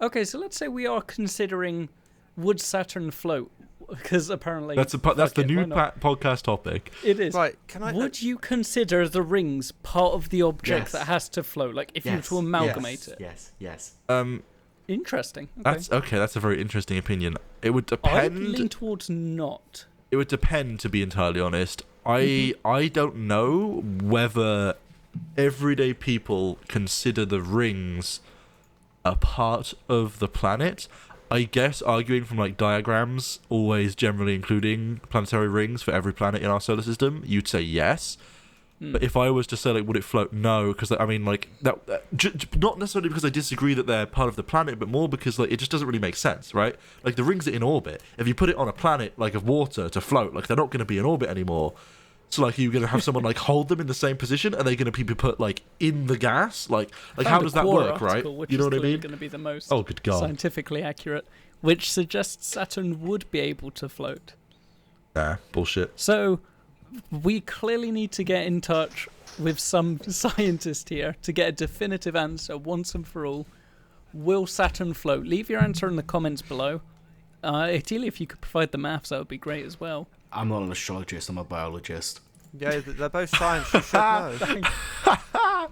B: Okay, so let's say we are considering would Saturn float? Because apparently
C: That's the
B: fuck it,
C: new
B: why not?
C: podcast topic.
B: It is.
A: Right, can I...
B: Would you consider the rings part of the object
D: Yes.
B: that has to float? Like if you were
D: Yes.
B: to amalgamate it?
D: Yes.
B: Interesting. Okay.
C: That's a very interesting opinion. It would
B: I'd
C: depend.
B: lean towards not.
C: It would depend, to be entirely honest. I don't know whether everyday people consider the rings a part of the planet. I guess arguing from like diagrams, always generally including planetary rings for every planet in our solar system, you'd say yes. But if I was to say, like, would it float? No, because I mean, like, not necessarily because I disagree that they're part of the planet, but more because, like, it just doesn't really make sense, right? Like, the rings are in orbit. If you put it on a planet, like, of water to float, like, they're not going to be in orbit anymore. So, like, are you going to have someone, like, hold them in the same position? Are they going to be put, like, in the gas? Like how
B: Found a
C: does that
B: Quora
C: work, right?
B: article, which
C: You know
B: is
C: what I
B: clearly
C: mean?
B: going to be the most
C: Oh, good God.
B: scientifically accurate, which suggests Saturn would be able to float.
C: Nah, bullshit.
B: So we clearly need to get in touch with some scientist here to get a definitive answer once and for all. Will Saturn float? Leave your answer in the comments below. Ideally, if you could provide the maths, that would be great as well.
D: I'm not an astrologist, I'm a biologist.
A: Yeah, they're both science. You should know.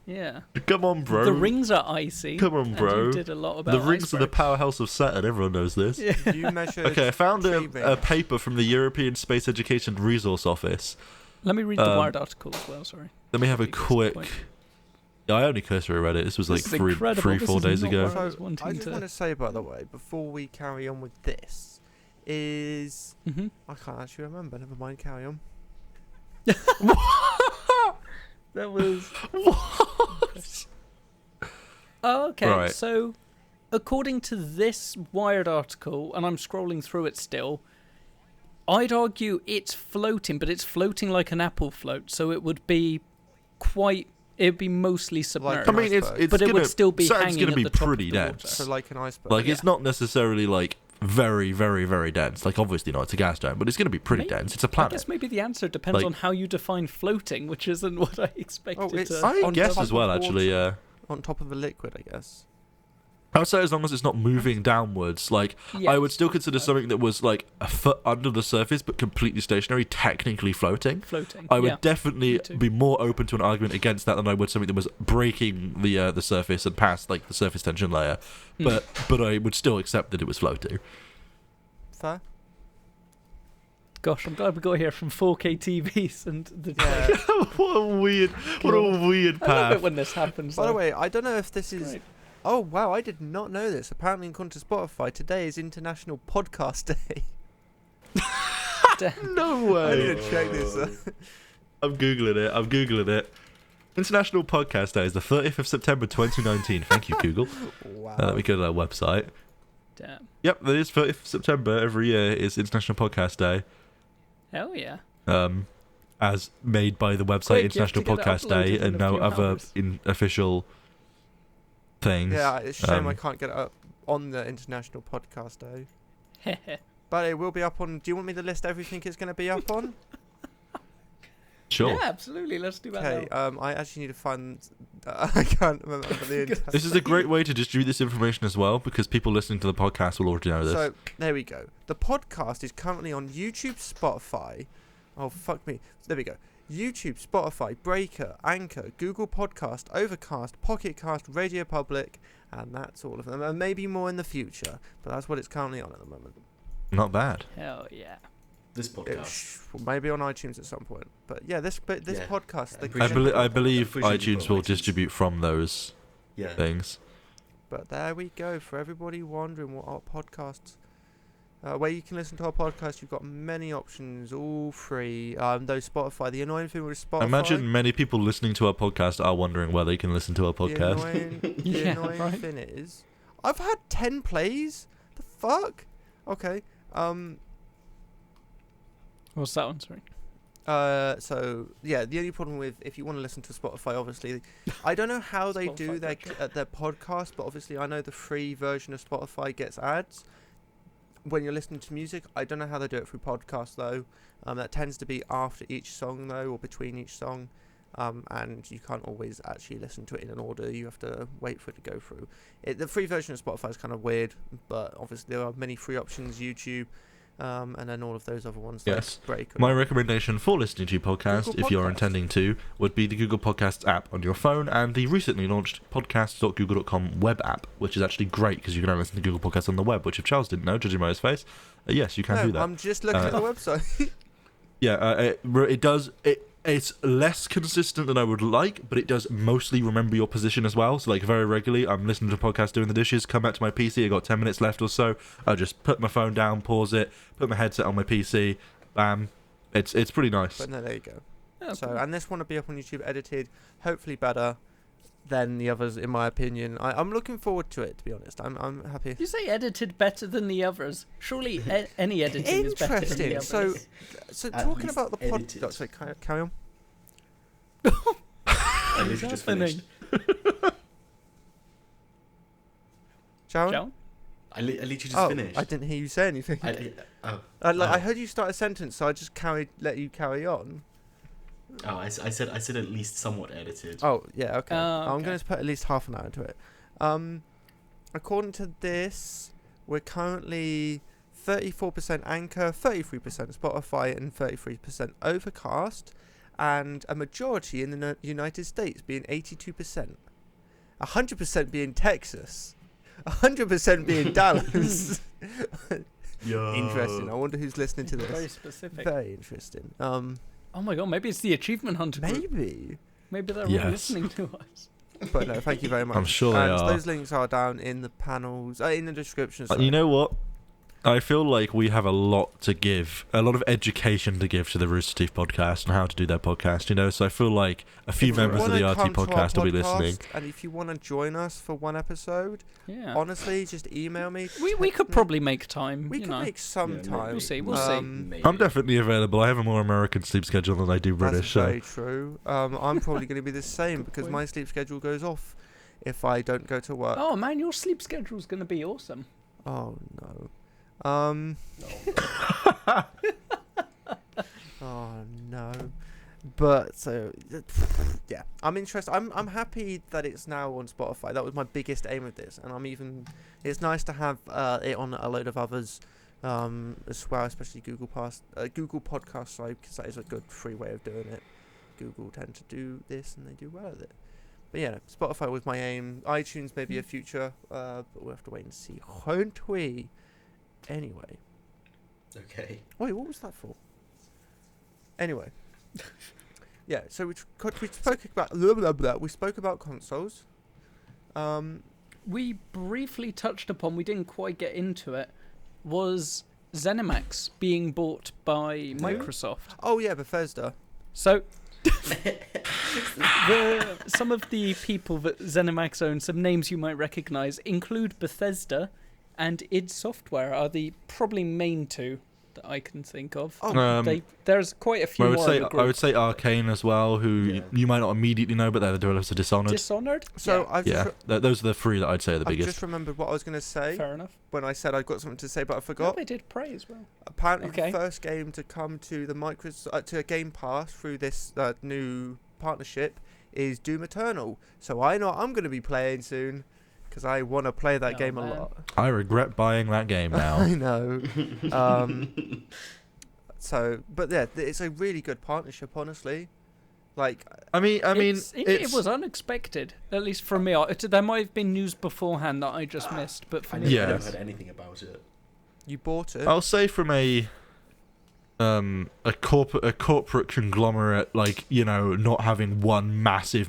B: Yeah.
C: Come on, bro.
B: The rings are icy.
C: Come on,
B: and
C: bro.
B: you did a lot about
C: The rings are the
B: icebergs.
C: powerhouse of Saturn. Everyone knows this.
B: Yeah.
A: You measured.
C: Okay, I found
A: tree
C: a
A: rings.
C: paper from the European Space Education Resource Office.
B: Let me read the Wired article as well. Sorry.
C: Let me have a
B: Read this
C: quick.
B: point.
C: Yeah, I only cursory read it. This was like
B: This is incredible.
C: three,
B: This
C: 4
B: is
C: days
B: not
C: ago.
B: where I was
A: So
B: wanting
A: I just
B: to-
A: want to say, by the way, before we carry on with this, is
B: Mhm.
A: I can't actually remember. Never mind. Carry on.
B: That was.
C: What?
B: Oh, okay.
C: Right.
B: So, according to this Wired article, and I'm scrolling through it still, I'd argue it's floating, but it's floating like an apple float. So it would be quite. It'd be mostly submerged.
C: I mean, it's
A: iceberg.
B: But it
C: gonna,
B: would still be
C: Saturn's
B: hanging
C: gonna
B: at
C: be
B: the top of
C: pretty
B: the water.
C: dense.
A: So like an iceberg.
C: Like,
B: Yeah.
C: it's not necessarily like very, very, very dense. Like, obviously not. It's a gas giant, but it's gonna be pretty
B: Maybe.
C: dense. It's a
B: I
C: planet.
B: guess maybe the answer depends
C: Like-
B: on how you define floating, which isn't what I expected.
A: it's-
B: to...
C: I
A: on
C: guess
A: top
C: as well,
A: of
C: actually.
A: water. On top of a liquid, I guess.
C: I would say as long as it's not moving downwards, like I would still consider something that was like a foot under the surface but completely stationary technically floating.
B: floating.
C: I would
B: yeah.
C: definitely
B: me too.
C: be more open to an argument against that than I would something that was breaking the surface and past like the surface tension layer.
B: Hmm.
C: But I would still accept that it was floating.
A: Fair.
B: Gosh, I'm glad we got here from 4K TVs and the.
A: Yeah.
C: what a weird
B: I love it
C: path.
B: when this happens.
A: By the
B: though.
A: way, I don't know if this is.
B: Great.
A: Oh wow, I did not know this. Apparently, according to Spotify, today is International Podcast Day.
B: Damn.
C: No
A: I
C: way.
A: need to check this.
C: I'm googling it. International Podcast Day is the 30th of September 2019. Thank you, Google.
A: Wow.
C: Let me go to their website.
B: Damn.
C: Yep, that is 30th of September every year is International Podcast Day.
B: Hell yeah.
C: As made by the website
B: Quick, you have to
C: International
B: get it
C: Podcast Day
B: uploaded in
C: and
B: a
C: no
B: few
C: other
B: hours.
C: official things.
A: Yeah, it's a shame I
C: Um,
A: can't get it up on the International Podcast Day. But it will be up on. Do you want me to list everything it's going to be up on?
C: Sure.
B: Yeah, absolutely. Let's do that.
A: Okay.
B: now.
A: I actually need to find. I can't remember the.
C: This is a great way to distribute this information as well because people listening to the podcast will already know this.
A: So there we go. The podcast is currently on YouTube, Spotify. Oh fuck me. There we go. YouTube, Spotify, Breaker, Anchor, Google Podcast, Overcast, Pocket Cast, Radio Public, and that's all of them. And maybe more in the future, but that's what it's currently on at the moment.
C: Not bad.
B: Hell yeah.
D: This
A: It
D: podcast.
A: maybe on iTunes at some point. But yeah, this
D: Yeah.
A: podcast. The
D: I'm pretty
A: Clip-
D: sure-
C: I believe
D: I'm pretty sure you've
C: iTunes
D: got
C: will
D: iTunes.
C: distribute from those
D: Yeah.
C: things.
A: But there we go. For everybody wondering what our podcasts, where you can listen to our podcast, you've got many options, all free. Those Spotify. The annoying thing with Spotify.
C: I imagine many people listening to our podcast are wondering where they can listen to our podcast.
A: The
B: Yeah,
A: annoying
B: right.
A: thing is, I've had 10 plays. The fuck? Okay.
B: What's that one? Sorry.
A: So yeah, the only problem with if you want to listen to Spotify, obviously, I don't know how they do
B: Spotify
A: their podcast, but obviously I know the free version of Spotify gets ads when you're listening to music. I don't know how they do it through podcasts though. That tends to be after each song though, or between each song, and you can't always actually listen to it in an order. You have to wait for it to go through. The free version of Spotify is kind of weird, but obviously there are many free options. YouTube. And then all of those other ones
C: Yes.
A: like Break.
C: My recommendation for listening to your podcast,
A: Google
C: if you're
A: Podcasts.
C: intending to, would be the Google Podcasts app on your phone and the recently launched podcasts.google.com web app, which is actually great because you can now listen to Google Podcasts on the web, which if Charles didn't know, judging by his face, yes, you can do that.
A: I'm just looking at the website.
C: Yeah, it does. It's less consistent than I would like, but it does mostly remember your position as well. So, like, very regularly, I'm listening to a podcast doing the dishes, come back to my PC, I got 10 minutes left or so. I just put my phone down, pause it, put my headset on my PC, bam. It's pretty nice.
A: But no, there you go.
B: Yeah,
A: So,
B: cool.
A: and this one will be up on YouTube, edited, hopefully better than the others, in my opinion. I'm looking forward to it, to be honest. I'm happy.
B: You say edited better than the others. Surely any editing is better than the
A: Interesting.
B: others.
A: So
D: At
A: talking
D: least
A: about the pod.
D: edited.
A: Oh, sorry, carry on.
D: I
B: What's
D: literally just
B: happening?
D: finished.
A: Sharon?
B: John?
D: I literally just
A: Oh,
D: finished.
A: I didn't hear you say anything.
D: Oh,
A: I
D: oh.
A: heard you start a sentence, so I just let you carry on.
D: Oh, I said at least somewhat edited.
A: Oh, yeah, okay.
B: Oh,
A: I'm
B: okay.
A: going to put at least half an hour into it. According to this, we're currently 34% Anchor, 33% Spotify, and 33% Overcast. and a majority in the United States, being 82%. 100% being Texas. 100% being Dallas.
D: Yo.
A: Interesting. I wonder who's listening to this.
B: Very specific.
A: Very interesting.
B: Oh my god, maybe it's the Achievement Hunter group.
A: Maybe.
B: They're all
C: Yes.
B: listening to us.
A: But no, thank you very much.
C: I'm sure they
A: And
C: are.
A: those links are down in the panels, in the description.
C: You know what? I feel like we have a lot to give, a lot of education to give to the Rooster Teeth podcast and how to do their podcast, you know? So I feel like a few members of the RT podcast will be listening.
A: And if you want to join us for one episode,
B: Yeah.
A: honestly, just email me.
B: We could
A: text me.
B: probably make time.
A: We
B: you
A: could
B: know.
A: make some
D: Yeah,
A: time.
B: We'll see. We'll see.
D: Maybe.
C: I'm definitely available. I have a more American sleep schedule than I do British,
A: That's
C: so
A: very true. I'm probably going to be the same because
B: point.
A: my sleep schedule goes off if I don't go to work.
B: Oh man, your sleep schedule's going to be awesome.
A: Oh no. Oh no. But so yeah, I'm interested. I'm happy that it's now on Spotify. That was my biggest aim of this, and it's nice to have it on a load of others as well, especially Google Podcast, sorry, because that is a good free way of doing it. Google tend to do this, and they do well at it. But yeah, Spotify was my aim. iTunes may be a future, but we'll have to wait and see, won't we? Anyway.
D: Okay.
A: Wait, what was that for? Anyway. Yeah, so we spoke about we spoke about consoles.
B: We briefly touched upon, we didn't quite get into it, was ZeniMax being bought by Microsoft.
A: Oh yeah, Bethesda.
B: So, some of the people that ZeniMax owns, some names you might recognise, include Bethesda and id Software are the probably main two that I can think of.
A: Oh,
B: There's quite a few
C: I would
B: more
C: say
B: in the group.
C: I would say Arcane as well, who
D: Yeah.
C: you might not immediately know, but they're the developers of Dishonored.
B: Dishonored?
A: so
B: Yeah,
A: I've
C: Yeah,
A: just,
C: those are the three that I'd say are the
A: I've
C: biggest.
A: just remembered what I was going to say
B: fair enough.
A: when I said I've got something to say, but I
B: No,
A: forgot.
B: they did Prey as well.
A: Apparently,
B: Okay.
A: the first game to come to the to Game Pass through this new partnership is Doom Eternal. So I know I'm going to be playing soon because I want to play that
B: Oh,
A: game
B: man.
A: a lot.
C: I regret buying that game now.
A: I know. So, but yeah, it's a really good partnership, honestly. Like,
C: I mean,
B: it was unexpected, at least for me. There might have been news beforehand that I just missed, but for
D: I
B: me,
C: Yeah.
D: never heard anything about it.
A: you bought it.
C: I'll say from a corporate conglomerate, like, you know, not having one massive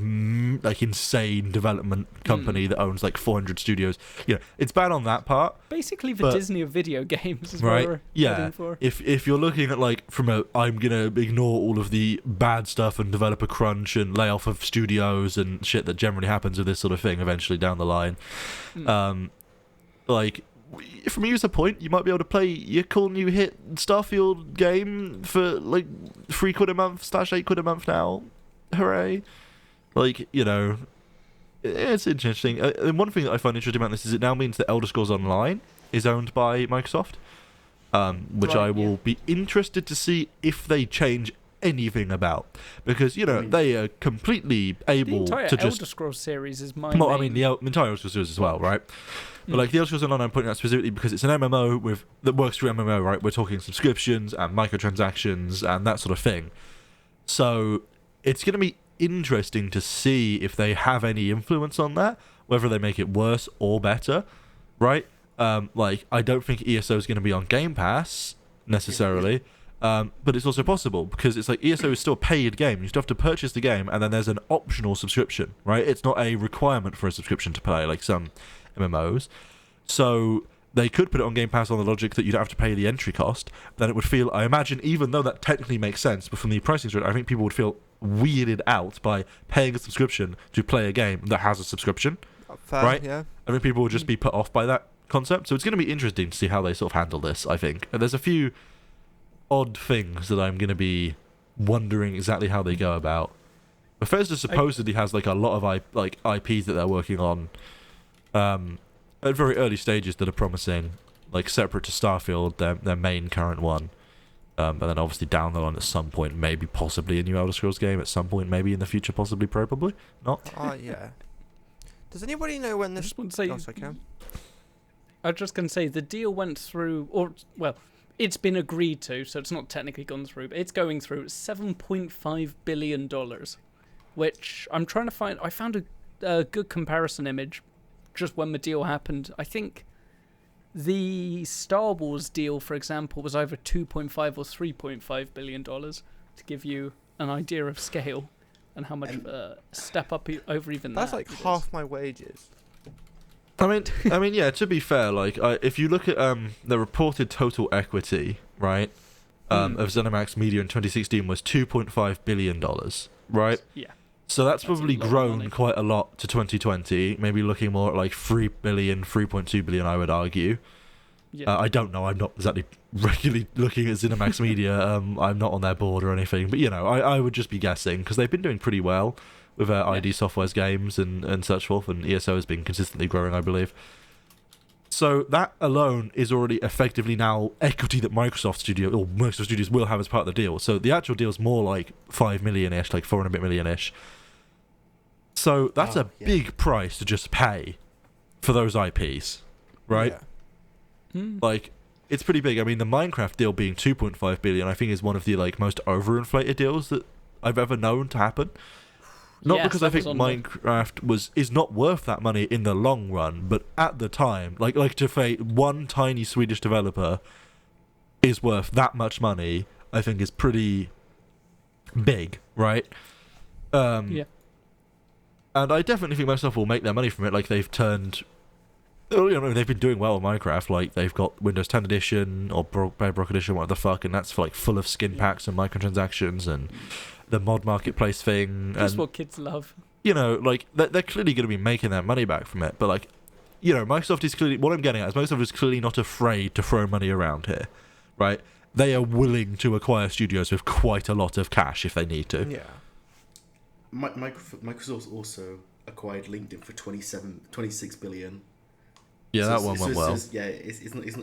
C: like insane development company that owns like 400 studios, you know, it's bad on that part.
B: basically the
C: But-
B: Disney of video games is
C: Right,
B: what we're
C: yeah.
B: heading for.
C: If you're looking at like from a I'm gonna ignore all of the bad stuff and developer crunch and layoff of studios and shit that generally happens with this sort of thing eventually down the line, like from a user point, you might be able to play your cool new hit Starfield game for like £3 a month / £8 a month now. Hooray! Like, you know, it's interesting. And one thing that I find interesting about this is it now means that Elder Scrolls Online is owned by Microsoft, which
A: Right,
C: I will be interested to see if they change anything about, because you know
D: I mean,
C: they are completely
B: The
C: able
B: entire
C: to
B: Elder
C: just.
B: Scrolls series is my
C: Well, I
B: main-
C: mean, the entire Elder Scrolls series as well, right? But like the Elder Scrolls Online, I'm putting out specifically because it's an MMO that works through MMO, right? We're talking subscriptions and microtransactions and that sort of thing. So it's going to be interesting to see if they have any influence on that, whether they make it worse or better, right? Like, I don't think ESO is going to be on Game Pass necessarily, but it's also possible because it's like ESO is still a paid game. You still have to purchase the game, and then there's an optional subscription, right? It's not a requirement for a subscription to play like some MMOs. So they could put it on Game Pass on the logic that you don't have to pay the entry cost. Then it would feel, I imagine, even though that technically makes sense, but from the pricing structure, I think people would feel weirded out by paying a subscription to play a game that has a subscription.
A: Fair,
C: right.
A: Yeah.
C: I think people would just be put off by that concept. So it's going to be interesting to see how they sort of handle this, I think. And there's a few odd things that I'm going to be wondering exactly how they go about. Bethesda supposedly has like a lot of IPs that they're working on at very early stages that are promising, like separate to Starfield, their main current one. But then obviously down the line at some point, maybe possibly a new Elder Scrolls game at some point, maybe in the future, possibly, probably not.
A: Oh yeah. Does anybody know when
B: I
A: this?
B: just want to say,
A: Oh, sorry, Cam.
B: I was just going to say the deal went through, or well, it's been agreed to, so it's not technically gone through, but it's going through. It's $7.5 billion, which I'm trying to find. I found a good comparison image just when the deal happened. I think the Star Wars deal, for example, was either $2.5 or $3.5 billion, to give you an idea of scale and how much step up over even
A: That's
B: that.
A: like half my wages.
C: I mean, yeah. To be fair, like, if you look at the reported total equity, right, of ZeniMax Media in 2016 was $2.5 billion, right?
B: Yeah.
C: So that's probably
B: a lot of
C: grown
B: money.
C: quite a lot to 2020. Maybe looking more at like 3 billion, 3.2 billion, I would argue.
B: Yeah.
C: I don't know. I'm not exactly regularly looking at ZeniMax Media. I'm not on their board or anything. But, I would just be guessing because they've been doing pretty well with ID Software's games and such forth. And ESO has been consistently growing, I believe. So that alone is already effectively now equity that Microsoft Studios will have as part of the deal. So the actual deal is more like 5 million-ish, like 4 and a bit million-ish. So that's a big price to just pay for those IPs, right?
A: Yeah.
C: Like, it's pretty big. I mean, the Minecraft deal being 2.5 billion, I think, is one of the like most overinflated deals that I've ever known to happen. Not
B: Yes,
C: because I
B: that
C: think
B: was on the-
C: Minecraft is not worth that money in the long run, but at the time, like to say one tiny Swedish developer is worth that much money, I think is pretty big, right?
B: Yeah.
C: And I definitely think Microsoft will make their money from it. Like, they've turned... they've been doing well with Minecraft. Like, they've got Windows 10 Edition or Bedrock Edition, whatever the fuck, and that's for, like, full of skin packs and microtransactions and the mod marketplace thing.
B: That's
C: and,
B: what kids love.
C: like, they're clearly going to be making their money back from it. But, like, Microsoft is clearly... What I'm getting at is Microsoft is clearly not afraid to throw money around here, right? They are willing to acquire studios with quite a lot of cash if they need to.
A: Yeah.
D: Microsoft also acquired LinkedIn for 26 billion.
C: Yeah,
D: So
C: that
D: it's-
C: one
D: it's
C: went
D: just-
C: well.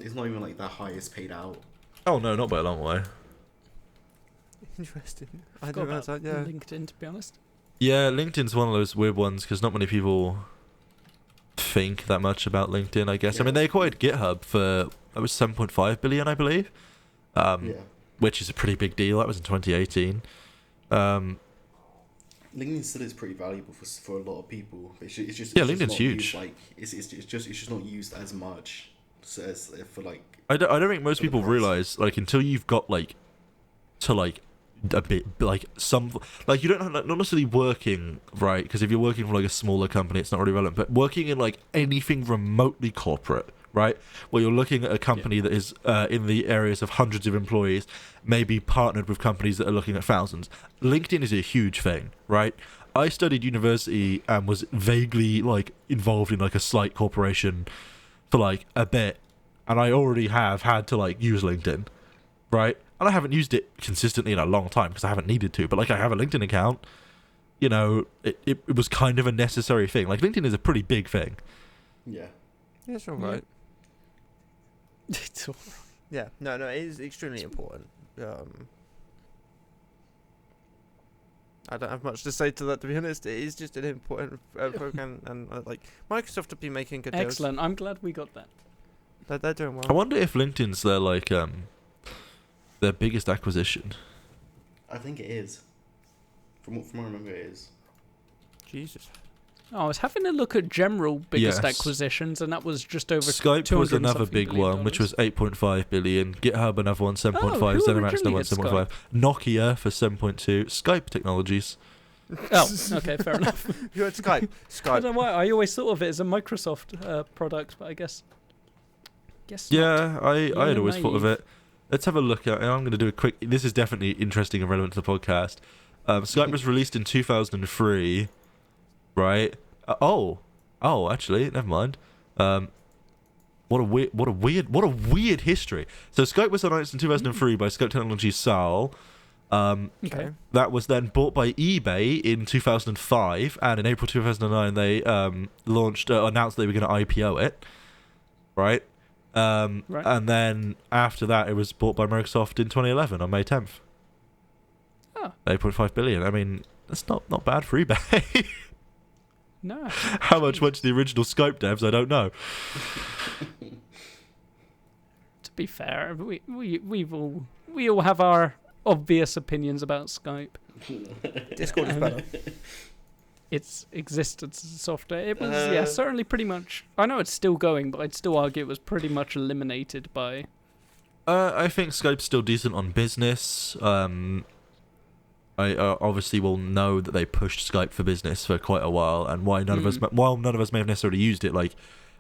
D: it's not even like the highest paid out.
C: Oh, no, not by a long way.
A: Interesting. I
B: Forgot
A: don't know.
B: about
A: That, yeah.
B: LinkedIn, to be honest.
C: Yeah, LinkedIn's one of those weird ones because not many people think that much about LinkedIn, I guess. I
D: Yeah.
C: mean, they acquired GitHub for, that was 7.5 billion, I believe, which is a pretty big deal. That was in 2018.
D: LinkedIn still is pretty valuable for a lot of people. It's just
C: Yeah,
D: it's just
C: LinkedIn's
D: not
C: huge.
D: Used, like it's just not used as much as for like.
C: I don't think most
D: For the
C: people
D: price.
C: realize, like, until you've got, like, to, like, a bit, like, some, like, you don't have, like, not necessarily working, right, because if you're working for, like, a smaller company, it's not really relevant, but working in, like, anything remotely corporate, right, where you're looking at a company that is in the areas of hundreds of employees, maybe partnered with companies that are looking at thousands. LinkedIn is a huge thing, right? I studied university and was vaguely, like, involved in, like, a slight corporation for, like, a bit, and I already have had to, like, use LinkedIn, right? And I haven't used it consistently in a long time because I haven't needed to, but, like, I have a LinkedIn account. It was kind of a necessary thing. Like, LinkedIn is a pretty big thing.
D: Yeah.
A: Yeah, it's all
B: Yeah.
A: right.
B: It's all
A: Yeah. No, it is extremely important. I don't have much to say to that, to be honest. It is just an important program, and like Microsoft have been making good deals.
B: excellent. I'm glad we got that.
A: They're doing well.
C: I wonder if LinkedIn's their, like, their biggest acquisition.
D: I think it is. From what I remember, it is.
A: Jesus.
B: Oh, I was having a look at general biggest
C: Yes.
B: acquisitions, and that was just over
C: Skype
B: 200
C: was
B: and
C: another
B: something
C: big
B: billion
C: one, which
B: dollars.
C: was 8.5 billion. GitHub another one, 7.5.
B: Oh, who
C: ZeniMax
B: originally
C: another one,
B: had
C: 7.5. Nokia for 7.2. Skype Technologies.
B: Oh, okay, fair enough.
A: You had Skype.
B: I
A: Skype.
B: don't know why. I always thought of it as a Microsoft product, but I guess not.
C: Yeah, I had
B: You're
C: always thought of
B: naive.
C: it. Let's have a look at. I'm going to do a quick. This is definitely interesting and relevant to the podcast. Skype was released in 2003, right? Actually, never mind. What a weird history. So Skype was announced in 2003 by Skype Technologies SAL.
B: Okay.
C: That was then bought by eBay in 2005, and in April 2009 they announced they were going to IPO it, right?
B: Right.
C: And then after that, it was bought by Microsoft in 2011 on May 10th.
B: Oh.
C: 8.5 billion. I mean, that's not bad for eBay.
B: No.
C: How much went to the original Skype devs? I don't know.
B: To be fair, we all have our obvious opinions about Skype.
A: Discord is better.
B: Its existence as a software. It was certainly pretty much. I know it's still going, but I'd still argue it was pretty much eliminated by.
C: I think Skype's still decent on business. I obviously will know that they pushed Skype for business for quite a while, and while none of us may have necessarily used it, like,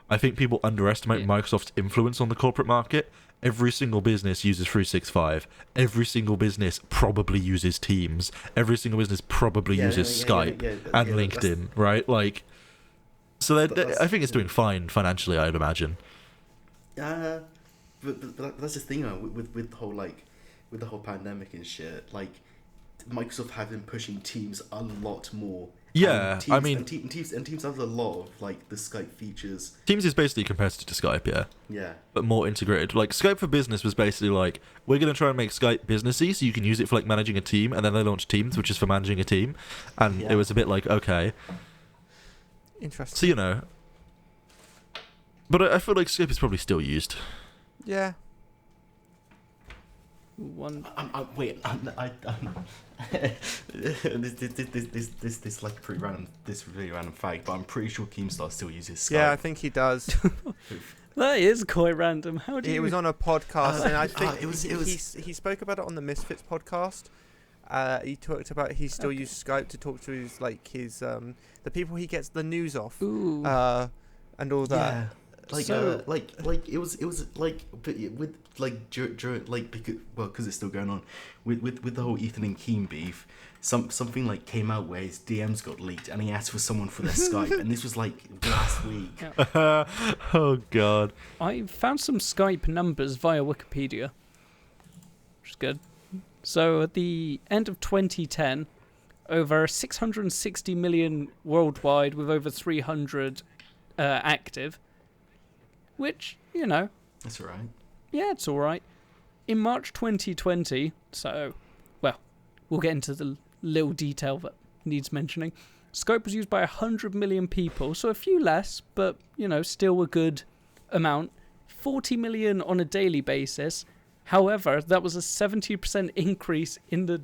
C: I think people underestimate Microsoft's influence on the corporate market. Every single business uses 365. Every single business probably uses Teams. Every single business probably uses Skype and LinkedIn, right? Like, so I think it's doing fine financially, I'd imagine.
D: But that's the thing with the whole with the whole pandemic and shit. Like, Microsoft have been pushing Teams a lot more.
C: Yeah,
D: Teams,
C: I mean,
D: Teams has a lot of like the Skype features.
C: Teams is basically a competitor to Skype, yeah.
D: Yeah.
C: But more integrated. Like, Skype for Business was basically like, we're going to try and make Skype businessy so you can use it for like managing a team, and then they launched Teams, which is for managing a team, and it was a bit like, okay.
A: Interesting.
C: So, you know. But I feel like Skype is probably still used.
A: Yeah.
D: This like pretty random. This really random fact, but I'm pretty sure Keemstar still uses Skype.
A: Yeah, I think he does.
B: That is quite random. How do you?
A: He was on a podcast, and I think
D: he
A: he spoke about it on the Misfits podcast. He talked about he still used Skype to talk to his the people he gets the news off, and all that.
D: Yeah. Like,
B: So-
D: like it was like, but with like during like because it's still going on with the whole Ethan and Keem beef. Something like came out where his DMs got leaked and he asked for someone for their Skype, and this was like last week.
C: Oh god.
B: I found some Skype numbers via Wikipedia, which is good. So at the end of 2010, over 660 million worldwide, with over 300 active. Which, you know,
D: That's alright.
B: yeah, it's all right. In March 2020, so, well, we'll get into the little detail that needs mentioning. Skype was used by 100 million people, so a few less, but, you know, still a good amount. 40 million on a daily basis. However, that was a 70% increase in the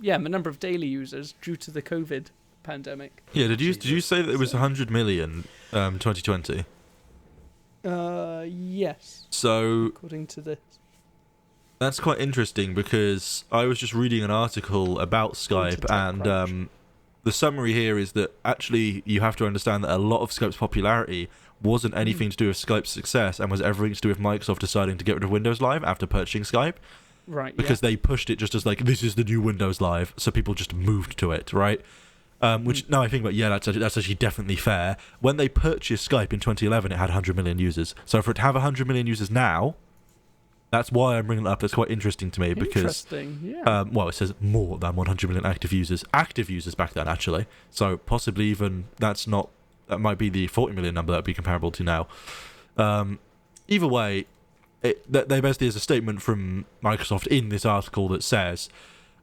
B: number of daily users due to the COVID pandemic.
C: Yeah, did you say that it was 100 million 2020?
B: Yes,
C: So
B: according to this.
C: that's quite interesting, because I was just reading an article about Skype, and the summary here is that actually you have to understand that a lot of Skype's popularity wasn't anything to do with Skype's success, and was everything to do with Microsoft deciding to get rid of Windows Live after purchasing Skype,
B: Right,
C: because they pushed it just as like, this is the new Windows Live, so people just moved to it, right? Which now I think about, that's actually definitely fair. When they purchased Skype in 2011, it had 100 million users. So for it to have 100 million users now, that's why I'm bringing it up. That's quite interesting to me, because
B: Interesting, yeah.
C: well, it says more than 100 million active users back then, actually. So possibly even that might be the 40 million number that would be comparable to now. Either way, there basically is a statement from Microsoft in this article that says,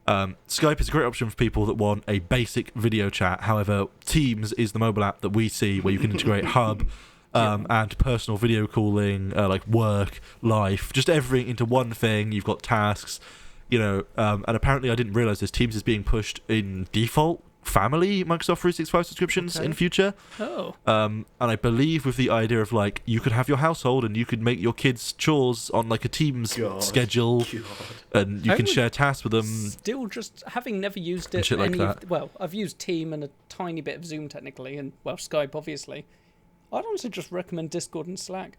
C: Skype is a great option for people that want a basic video chat. However, Teams is the mobile app that we see where you can integrate Hub and personal video calling, like work, life, just everything into one thing. You've got tasks, and apparently I didn't realize this. Teams is being pushed in default family Microsoft 365 subscriptions in future.
B: Oh.
C: And I believe with the idea of like, you could have your household and you could make your kids' chores on like a Teams schedule, and you can share tasks with them.
B: Still, just having never used it,
C: shit like that.
B: Well, I've used Team and a tiny bit of Zoom technically, and well, Skype obviously. I'd honestly just recommend Discord and Slack.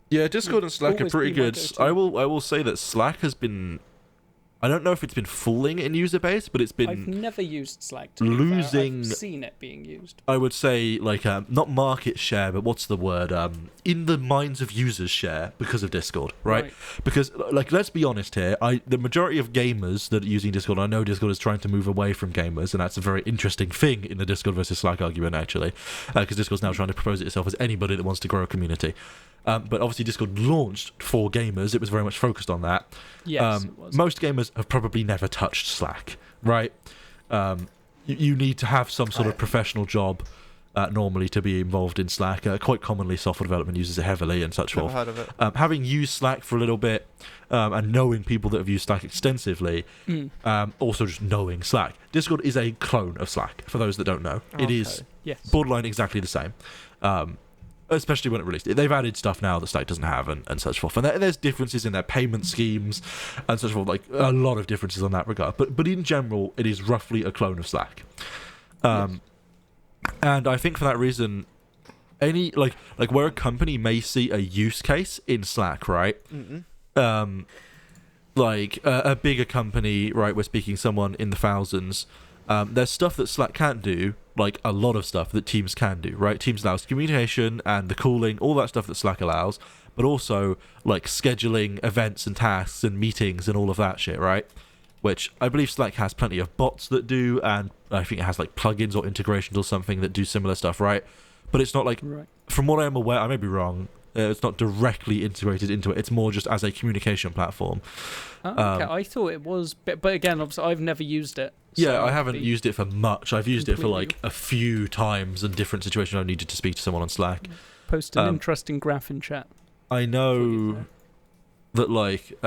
C: Yeah, Discord and Slack are
B: Always
C: pretty
B: be my
C: good.
B: go-to.
C: I will say that Slack has been, I don't know if it's been fooling in user base, but it's
B: I've
C: been
B: never used Slack. To be fair.
C: losing.
B: I've seen it being used.
C: I would say like not market share, but what's the word? In the minds of users share because of Discord, right? Because like, let's be honest here, the majority of gamers that are using Discord, I know Discord is trying to move away from gamers, and that's a very interesting thing in the Discord versus Slack argument actually, because Discord's now trying to propose itself as anybody that wants to grow a community. But obviously Discord launched for gamers. It was very much focused on that.
B: Yes, it was.
C: Most gamers have probably never touched Slack, right? You need to have some sort of professional job normally to be involved in Slack. Quite commonly, software development uses it heavily and such
A: Never
C: forth.
A: heard of it.
C: Having used Slack for a little bit and knowing people that have used Slack extensively, also just knowing Slack, Discord is a clone of Slack, for those that don't know. It is
B: Yes.
C: borderline exactly the same, especially when it released. They've added stuff now that Slack doesn't have and such forth. And there's differences in their payment schemes and such forth, like a lot of differences on that regard. But in general, it is roughly a clone of Slack. And I think for that reason, any like where a company may see a use case in Slack, right? Like a bigger company, right? We're speaking someone in the thousands. There's stuff that Slack can't do, like a lot of stuff that Teams can do, right? Teams allows communication and the calling, all that stuff that Slack allows, but also like scheduling events and tasks and meetings and all of that shit, right? Which I believe Slack has plenty of bots that do, and I think it has like plugins or integrations or something that do similar stuff, right? But it's not like, from what I am aware, I may be wrong, it's not directly integrated into it. It's more just as a communication platform.
B: Okay, I thought it was, but again, obviously, I've never used it.
C: Yeah, I haven't used it for much. I've used it for like
B: completely-
C: a few times in different situations I needed to speak to someone on Slack.
B: Post an interesting graph in chat.
C: I know that like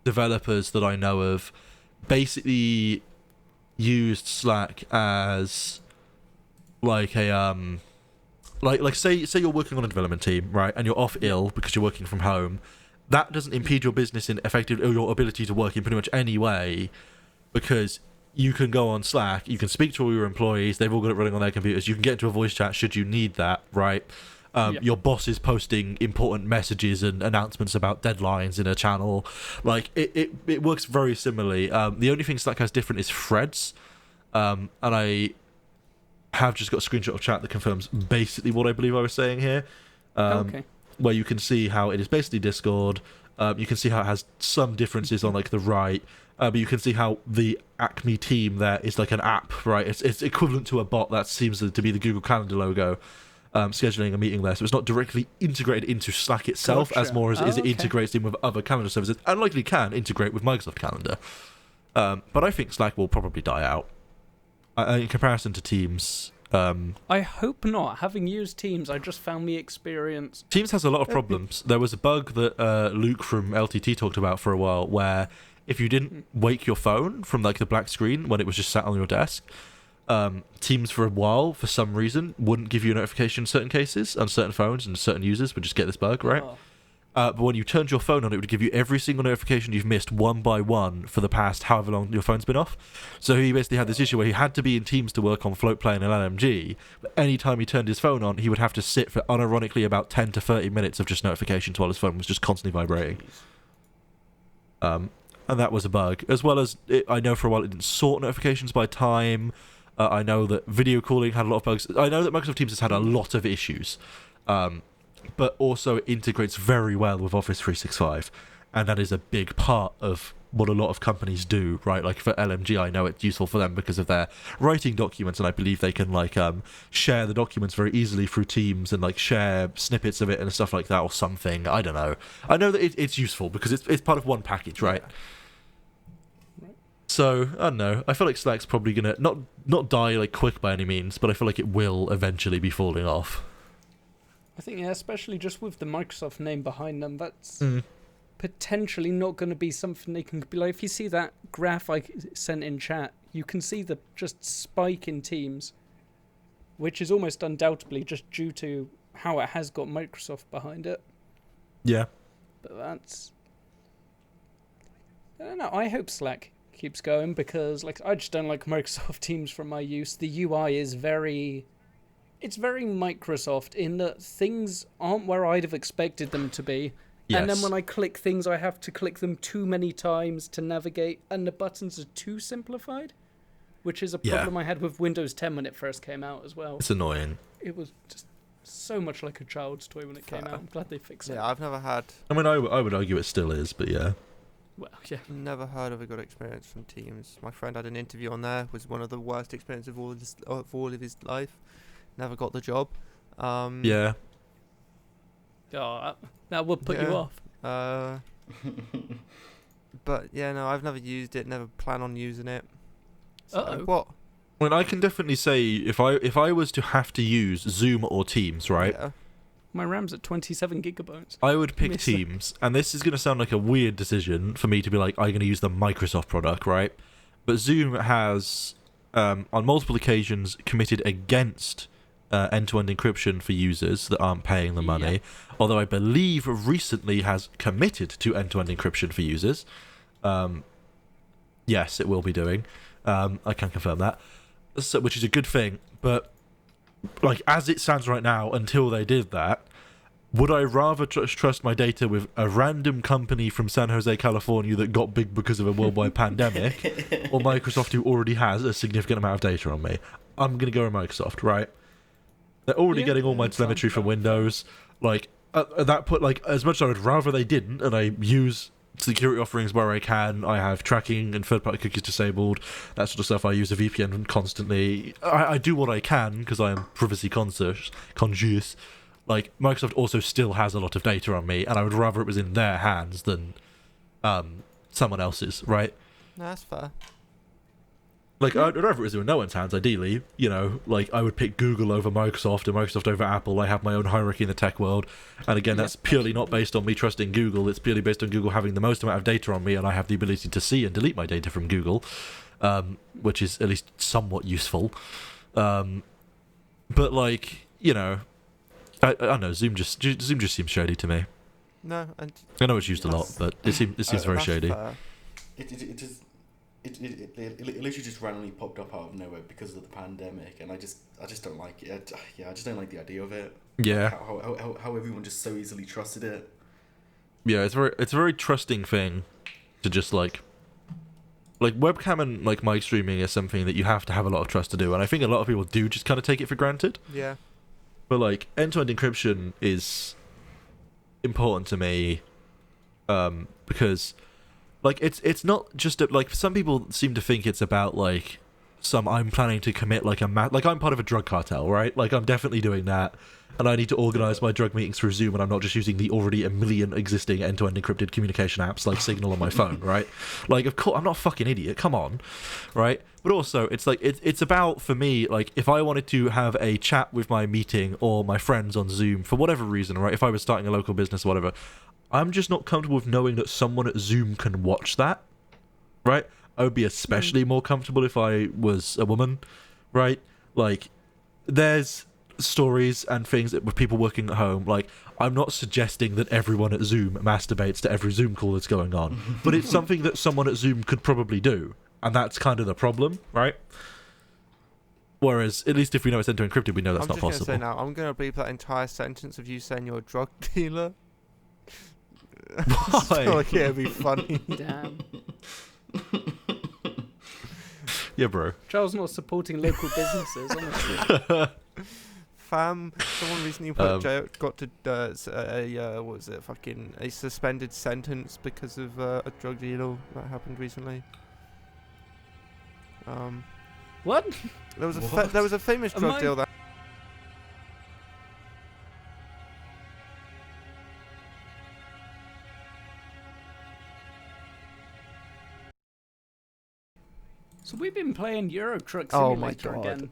C: developers that I know of basically used Slack as like a like say you're working on a development team, right, and you're off ill because you're working from home. That doesn't impede your business in effective or your ability to work in pretty much any way, because you can go on Slack, you can speak to all your employees, they've all got it running on their computers, you can get into a voice chat should you need that, right? Your boss is posting important messages and announcements about deadlines in a channel. Like it works very similarly. The only thing Slack has different is threads, and I have just got a screenshot of chat that confirms basically what I believe I was saying here. Where you can see how it is basically Discord. You can see how it has some differences on like the right, but you can see how the Acme team there is like an app, right? It's equivalent to a bot. That seems to be the Google Calendar logo. Scheduling a meeting there, so it's not directly integrated into Slack itself as more as it integrates in with other calendar services, and likely can integrate with Microsoft Calendar. But I think Slack will probably die out in comparison to Teams.
B: I hope not. Having used Teams, I just found the experience.
C: Teams has a lot of problems. There was a bug that Luke from LTT talked about for a while, where if you didn't wake your phone from like the black screen when it was just sat on your desk, Teams for a while, for some reason, wouldn't give you a notification in certain cases on certain phones, and certain users would just get this bug, right? But when you turned your phone on, it would give you every single notification you've missed one by one for the past however long your phone's been off. So he basically had this issue where he had to be in Teams to work on Float Plane and LMG, but any time he turned his phone on, he would have to sit for unironically about 10 to 30 minutes of just notifications while his phone was just constantly vibrating. And that was a bug. As well as, I know for a while it didn't sort notifications by time. I know that video calling had a lot of bugs. I know that Microsoft Teams has had a lot of issues. But also it integrates very well with Office 365. And that is a big part of what a lot of companies do, right? Like for LMG, I know it's useful for them because of their writing documents, and I believe they can like share the documents very easily through Teams and like share snippets of it and stuff like that or something. I don't know. I know that it's useful because it's part of one package, right? So, I don't know. I feel like Slack's probably going to not die like quick by any means, but I feel like it will eventually be falling off.
B: I think, yeah, especially just with the Microsoft name behind them, that's potentially not going to be something they can be like. If you see that graph I sent in chat, you can see the just spike in Teams, which is almost undoubtedly just due to how it has got Microsoft behind it.
C: Yeah.
B: But that's... I don't know. I hope Slack keeps going because like I just don't like Microsoft Teams from my use. The UI is very Microsoft in that things aren't where I'd have expected them to be.
C: Yes.
B: And then when I click things, I have to click them too many times to navigate, and the buttons are too simplified, which is a problem I had with Windows 10 when it first came out as well.
C: It's annoying.
B: It was just so much like a child's toy when it came out. I'm glad they fixed it.
A: Yeah, I've never had.
C: I mean, I would argue it still is, but yeah.
B: Well, yeah.
A: Never heard of a good experience from Teams. My friend had an interview on there. Was one of the worst experiences of all of his life. Never got the job.
C: Yeah.
B: Oh, that would put you off.
A: But yeah, no, I've never used it. Never plan on using it. So,
B: Uh-oh.
A: what?
C: I mean, I can definitely say if I was to have to use Zoom or Teams, right?
A: Yeah.
B: My RAM's at 27 gigabytes.
C: I would pick
B: Miss-
C: Teams, and this is going to sound like a weird decision for me to be like, I'm going to use the Microsoft product, right? But Zoom has, on multiple occasions, committed against end-to-end encryption for users that aren't paying the money. Although I believe recently has committed to end-to-end encryption for users. Yes, it will be doing. I can confirm that, so, which is a good thing. But like as it stands right now, until they did that, would I rather trust my data with a random company from San Jose, California that got big because of a worldwide pandemic, or Microsoft who already has a significant amount of data on me? I'm going to go with Microsoft, right? They're already getting all my telemetry from Windows. Like, at that point, like, as much as I would rather they didn't, and I use security offerings where I can, I have tracking and third-party cookies disabled, that sort of stuff. I use a VPN constantly. I do what I can because I am privacy conscious. Like, Microsoft also still has a lot of data on me, and I would rather it was in their hands than someone else's, right?
A: No, that's fair.
C: Like, I'd rather it was in no one's hands, ideally. You know, like, I would pick Google over Microsoft and Microsoft over Apple. I have my own hierarchy in the tech world. And again, that's purely not based on me trusting Google. It's purely based on Google having the most amount of data on me, and I have the ability to see and delete my data from Google, which is at least somewhat useful. But, like, you know, I don't know, Zoom just seems shady to me.
A: No, and
C: I know it's used a lot, but it seems very
A: that's
C: fair.
A: fair.
D: It literally just randomly popped up out of nowhere because of the pandemic, and I just don't like it. I just don't like the idea of it.
C: Yeah.
D: How everyone just so easily trusted it.
C: Yeah, it's a very trusting thing to just like webcam and like mic streaming is something that you have to have a lot of trust to do, and I think a lot of people do just kind of take it for granted.
A: Yeah.
C: But like end-to-end encryption is important to me, because like it's not just like some people seem to think it's about like I'm planning to commit like like I'm part of a drug cartel, right? Like I'm definitely doing that, and I need to organize my drug meetings through Zoom, and I'm not just using the already a million existing end-to-end encrypted communication apps like Signal on my phone, right? Like, of course, I'm not a fucking idiot. Come on, right? But also, it's like it's about, for me, like if I wanted to have a chat with my meeting or my friends on Zoom for whatever reason, right? If I was starting a local business or whatever, I'm just not comfortable with knowing that someone at Zoom can watch that, right? I would be especially more comfortable if I was a woman, right? Like, there's stories and things that with people working at home, like, I'm not suggesting that everyone at Zoom masturbates to every Zoom call that's going on, but it's something that someone at Zoom could probably do, and that's kind of the problem, right? Whereas, at least if we know it's end-to-end encrypted, we know that's not possible.
A: I'm just going to say now, I'm going to bleep that entire sentence of you saying you're a drug dealer.
C: Why?
A: I feel like it'd be funny.
B: Damn.
C: Yeah, bro.
B: Charles not supporting local businesses, honestly.
A: Someone recently got to what was it? Fucking a suspended sentence because of a drug deal that happened recently.
B: What?
A: There was a famous drug deal that.
B: So we've been playing Euro Truck
A: Oh my
B: Simulator
A: God.
B: again.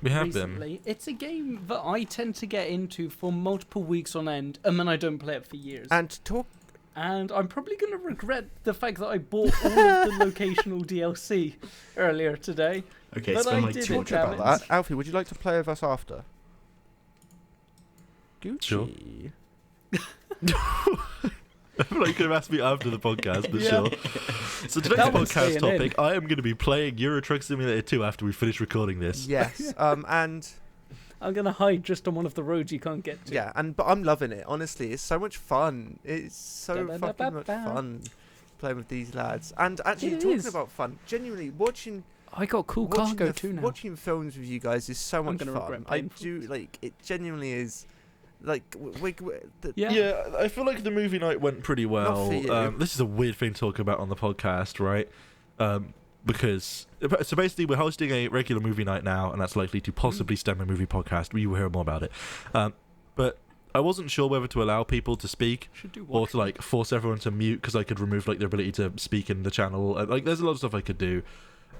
C: We have
B: recently. It's a game that I tend to get into for multiple weeks on end, and then I don't play it for years. And I'm probably going to regret the fact that I bought all of the locational DLC earlier today.
D: Okay,
B: But
D: spend
B: I
D: like
B: did
D: 2
B: it,
A: Talk
B: damn
A: about
B: it.
A: that. Alfie, would you like to play with us after? Gucci.
C: Sure. I feel like you could have asked me after the podcast, but
B: Yeah.
C: sure. So today's
B: That one's
C: podcast
B: staying
C: topic, I am going to be playing Euro Truck Simulator 2 after we finish recording this.
A: Yes. And
B: I'm going to hide just on one of the roads you can't get to.
A: yeah, but I'm loving it. Honestly, it's so much fun. It's so fucking much fun playing with these lads. And actually,
B: It
A: talking
B: is.
A: about fun, genuinely watching
B: I got cool cargo too now.
A: watching films with you guys is so much
B: gonna
A: fun.
B: regret
A: I
B: paying for
A: do like it. Genuinely is. Like
B: Yeah.
C: Yeah, I feel like the movie night went pretty well.
A: for you.
C: This is a weird thing to talk about on the podcast, right? Because so basically we're hosting a regular movie night now, and that's likely to possibly stem a movie podcast. You will hear more about it. But I wasn't sure whether to allow people to speak
B: Should do
C: or
B: watch.
C: to like force everyone to mute because I could remove like their ability to speak in the channel. Like, there's a lot of stuff I could do.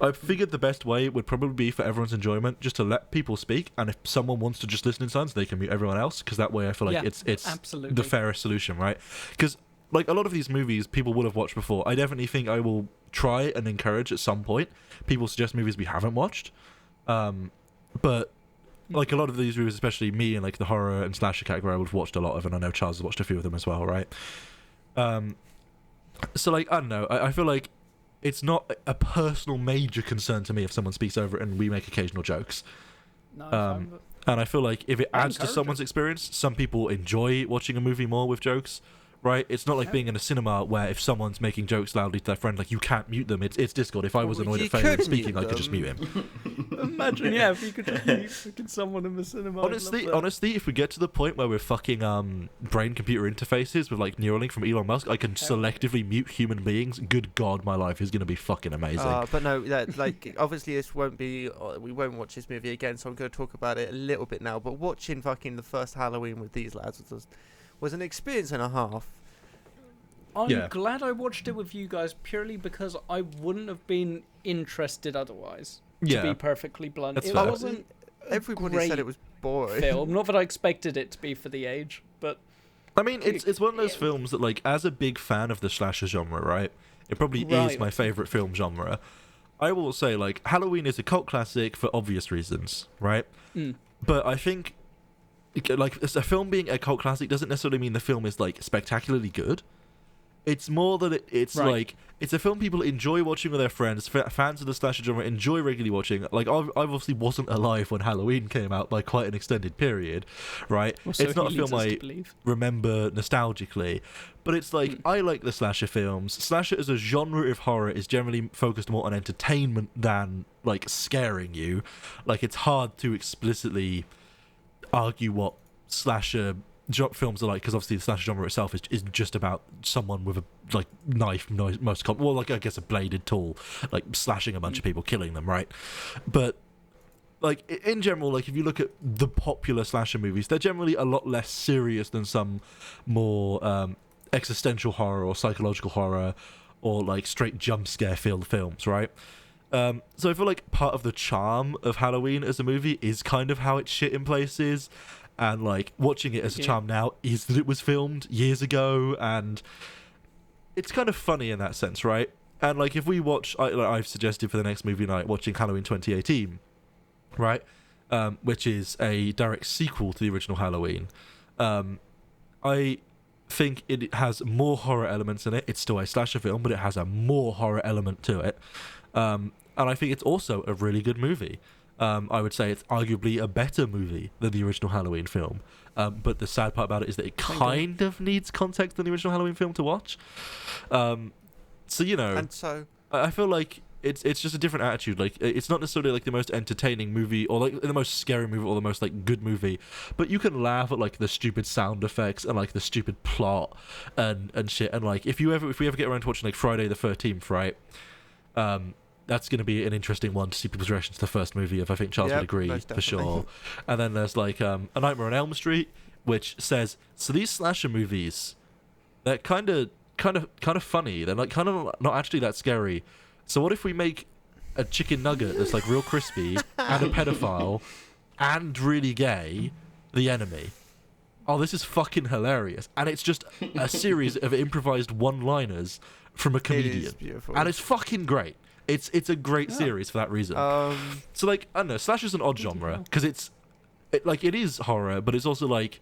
C: I figured the best way would probably be for everyone's enjoyment just to let people speak, and if someone wants to just listen in silence, they can mute everyone else, because that way I feel like it's
B: absolutely
C: the fairest solution, right? Because like a lot of these movies people would have watched before. I definitely think I will try and encourage at some point people suggest movies we haven't watched, but like a lot of these movies, especially me and like the horror and slasher category, I would have watched a lot of, and I know Charles has watched a few of them as well, right? So like, I don't know, I feel like it's not a personal major concern to me if someone speaks over it and we make occasional jokes.
B: No,
C: And I feel like if it
B: I
C: adds to
B: encourage
C: someone's experience, some people enjoy watching a movie more with jokes, right? It's not like
B: Yeah.
C: being in a cinema where if someone's making jokes loudly to their friend, like you can't mute them. It's Discord. If I was
A: Well,
C: annoyed
A: you
C: at Fabian
A: could
C: speaking,
A: mute
C: I could just
A: them.
C: mute him.
B: Imagine, yeah, if you could just mute fucking someone in the cinema. I'd love that.
C: Honestly, if we get to the point where we're fucking brain-computer interfaces with like Neuralink from Elon Musk, I can selectively mute human beings. Good God, my life is gonna be fucking amazing.
A: But no, that, like obviously this won't be. We won't watch this movie again, so I'm going to talk about it a little bit now. But watching fucking the first Halloween with these lads was an experience and a half.
B: I'm
C: Yeah.
B: glad I watched it with you guys purely because I wouldn't have been interested otherwise. To
C: Yeah.
B: be perfectly blunt,
C: That's
B: it
C: fair.
B: wasn't
A: Everybody
B: great
A: said it was boring.
B: film. Not that I expected it to be for the age, but
C: I mean, it's one of those
B: Yeah.
C: films that, like, as a big fan of the slasher genre, right? It probably is
B: Right.
C: my favorite film genre. I will say, like, Halloween is a cult classic for obvious reasons, right?
B: Mm.
C: But I think, like, a film being a cult classic doesn't necessarily mean the film is, like, spectacularly good. It's more that it's
B: Right.
C: like it's a film people enjoy watching with their friends. Fans of the slasher genre enjoy regularly watching. Like I obviously wasn't alive when Halloween came out by quite an extended period, right?
B: also
C: It's not a
B: he
C: film
B: leads us to
C: I
B: believe.
C: remember nostalgically, but it's like I like the slasher films. Slasher as a genre of horror is generally focused more on entertainment than like scaring you. Like it's hard to explicitly argue what slasher films are like, because obviously the slasher genre itself is just about someone with a like knife, well, like I guess a bladed tool, like slashing a bunch of people, killing them, right? But like in general, like if you look at the popular slasher movies, they're generally a lot less serious than some more existential horror or psychological horror or like straight jump scare filled films, right? So I feel like part of the charm of Halloween as a movie is kind of how it's shit in places, and like watching it as a charm now is that it was filmed years ago, and it's kind of funny in that sense, right? And like if we watch, I've suggested for the next movie night watching Halloween 2018, right? Which is a direct sequel to the original Halloween. I think it has more horror elements in it. It's still a slasher film, but it has a more horror element to it. And I think it's also a really good movie. I would say it's arguably a better movie than the original Halloween film. But the sad part about it is that it kind of needs context than the original Halloween film to watch. So, you know,
A: And so
C: I feel like it's just a different attitude. Like it's not necessarily like the most entertaining movie or like the most scary movie or the most like good movie, but you can laugh at like the stupid sound effects and like the stupid plot and shit. And like if we ever get around to watching like Friday the 13th, right? That's going to be an interesting one to see people's reactions to the first movie. If I think Charles would agree
A: most
C: for
A: definitely.
C: sure. And then there's like A Nightmare on Elm Street, which says so these slasher movies, they're kind of funny. They're like kind of not actually that scary. So what if we make a chicken nugget that's like real crispy and a pedophile and really gay the enemy? Oh, this is fucking hilarious. And it's just a series of improvised one-liners from a
A: it
C: comedian.
A: is beautiful.
C: And it's fucking great. It's a great series for that reason. So like I don't know, slasher's an odd genre because it is horror, but it's also like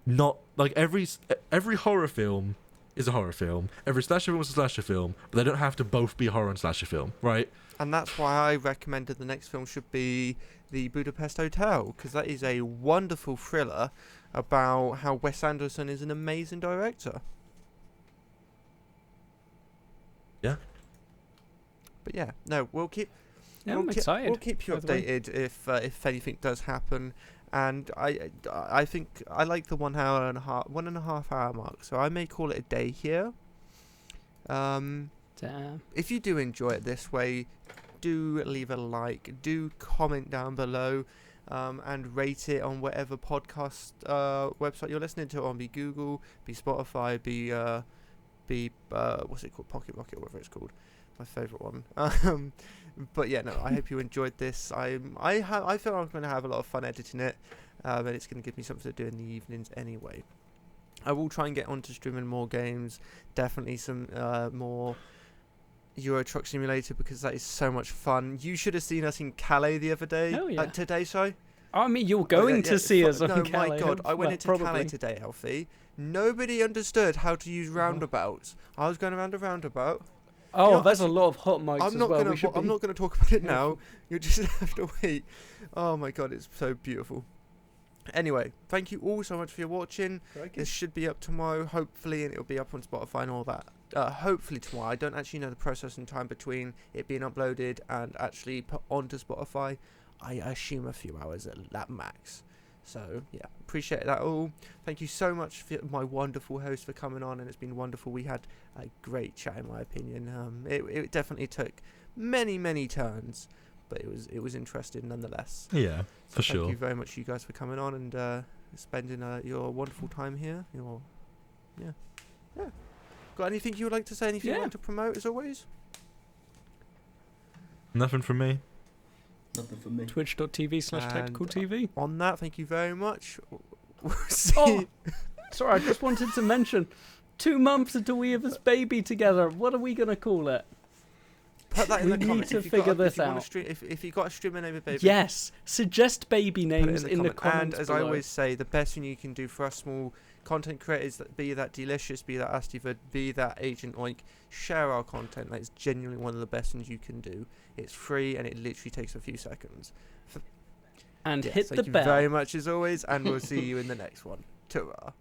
C: not like every horror film is a horror film. Every slasher film is a slasher film, but they don't have to both be a horror and slasher film, right?
A: And that's why I recommended the next film should be The Budapest Hotel, because that is a wonderful thriller about how Wes Anderson is an amazing director.
C: Yeah.
A: But yeah, no, we'll keep.
B: Yeah, I'm excited.
A: We'll keep you
B: by the way.
A: updated if anything does happen. And I think I like the 1.5 hour mark, so I may call it a day here.
B: Damn.
A: If you do enjoy it this way, do leave a like, do comment down below, and rate it on whatever podcast website you're listening to it on. Be Google, be Spotify, be what's it called, Pocket Rocket, whatever it's called. my favourite one. But yeah, no, I hope you enjoyed this. I feel I'm going to have a lot of fun editing it, and it's going to give me something to do in the evenings anyway. I will try and get onto streaming more games. Definitely some more Euro Truck Simulator, because that is so much fun. You should have seen us in Calais the other day.
B: Oh, yeah.
A: Today, sorry.
B: I mean, you're going to see us on Calais.
A: No, my God, I went into
B: probably.
A: Calais today, Alfie. Nobody understood how to use roundabouts. I was going around a roundabout.
B: Oh,
A: You know,
B: there's a lot of hot mics
A: I'm not
B: as well.
A: going to talk about it now. You just have to wait. Oh my God, it's so beautiful. Anyway, thank you all so much for your watching. This should be up tomorrow, hopefully, and it'll be up on Spotify and all that. Hopefully tomorrow. I don't actually know the processing time between it being uploaded and actually put onto Spotify. I assume a few hours at that max. So yeah, appreciate that all. Thank you so much for my wonderful host for coming on, and it's been wonderful. We had a great chat, in my opinion. It definitely took many turns, but it was interesting nonetheless.
C: Yeah, for sure.
A: Thank you very much, you guys, for coming on and spending your wonderful time here. Yeah. Got anything you would like to say? Anything you want to promote, as always?
C: Nothing from me.
D: Nothing for me.
B: Twitch.tv/tacticaltv.
A: On that, thank you very much. We'll see.
B: Oh, sorry, I just wanted to mention, 2 months until we have this baby together. What are we going to call it?
A: Put that in the
B: We need
A: comments.
B: to figure this out.
A: If you got a streamer name of baby,
B: Yes, suggest baby
A: put it
B: names in the comments
A: And as
B: below.
A: I always say, the best thing you can do for us small content creators, be that Delicious, be that Astivud, be that Agent Oink, share our content. That is genuinely one of the best things you can do. It's free and it literally takes a few seconds.
B: And
A: Yes,
B: hit the
A: thank you
B: bell.
A: very much as always, and we'll see you in the next one. Ta-ra.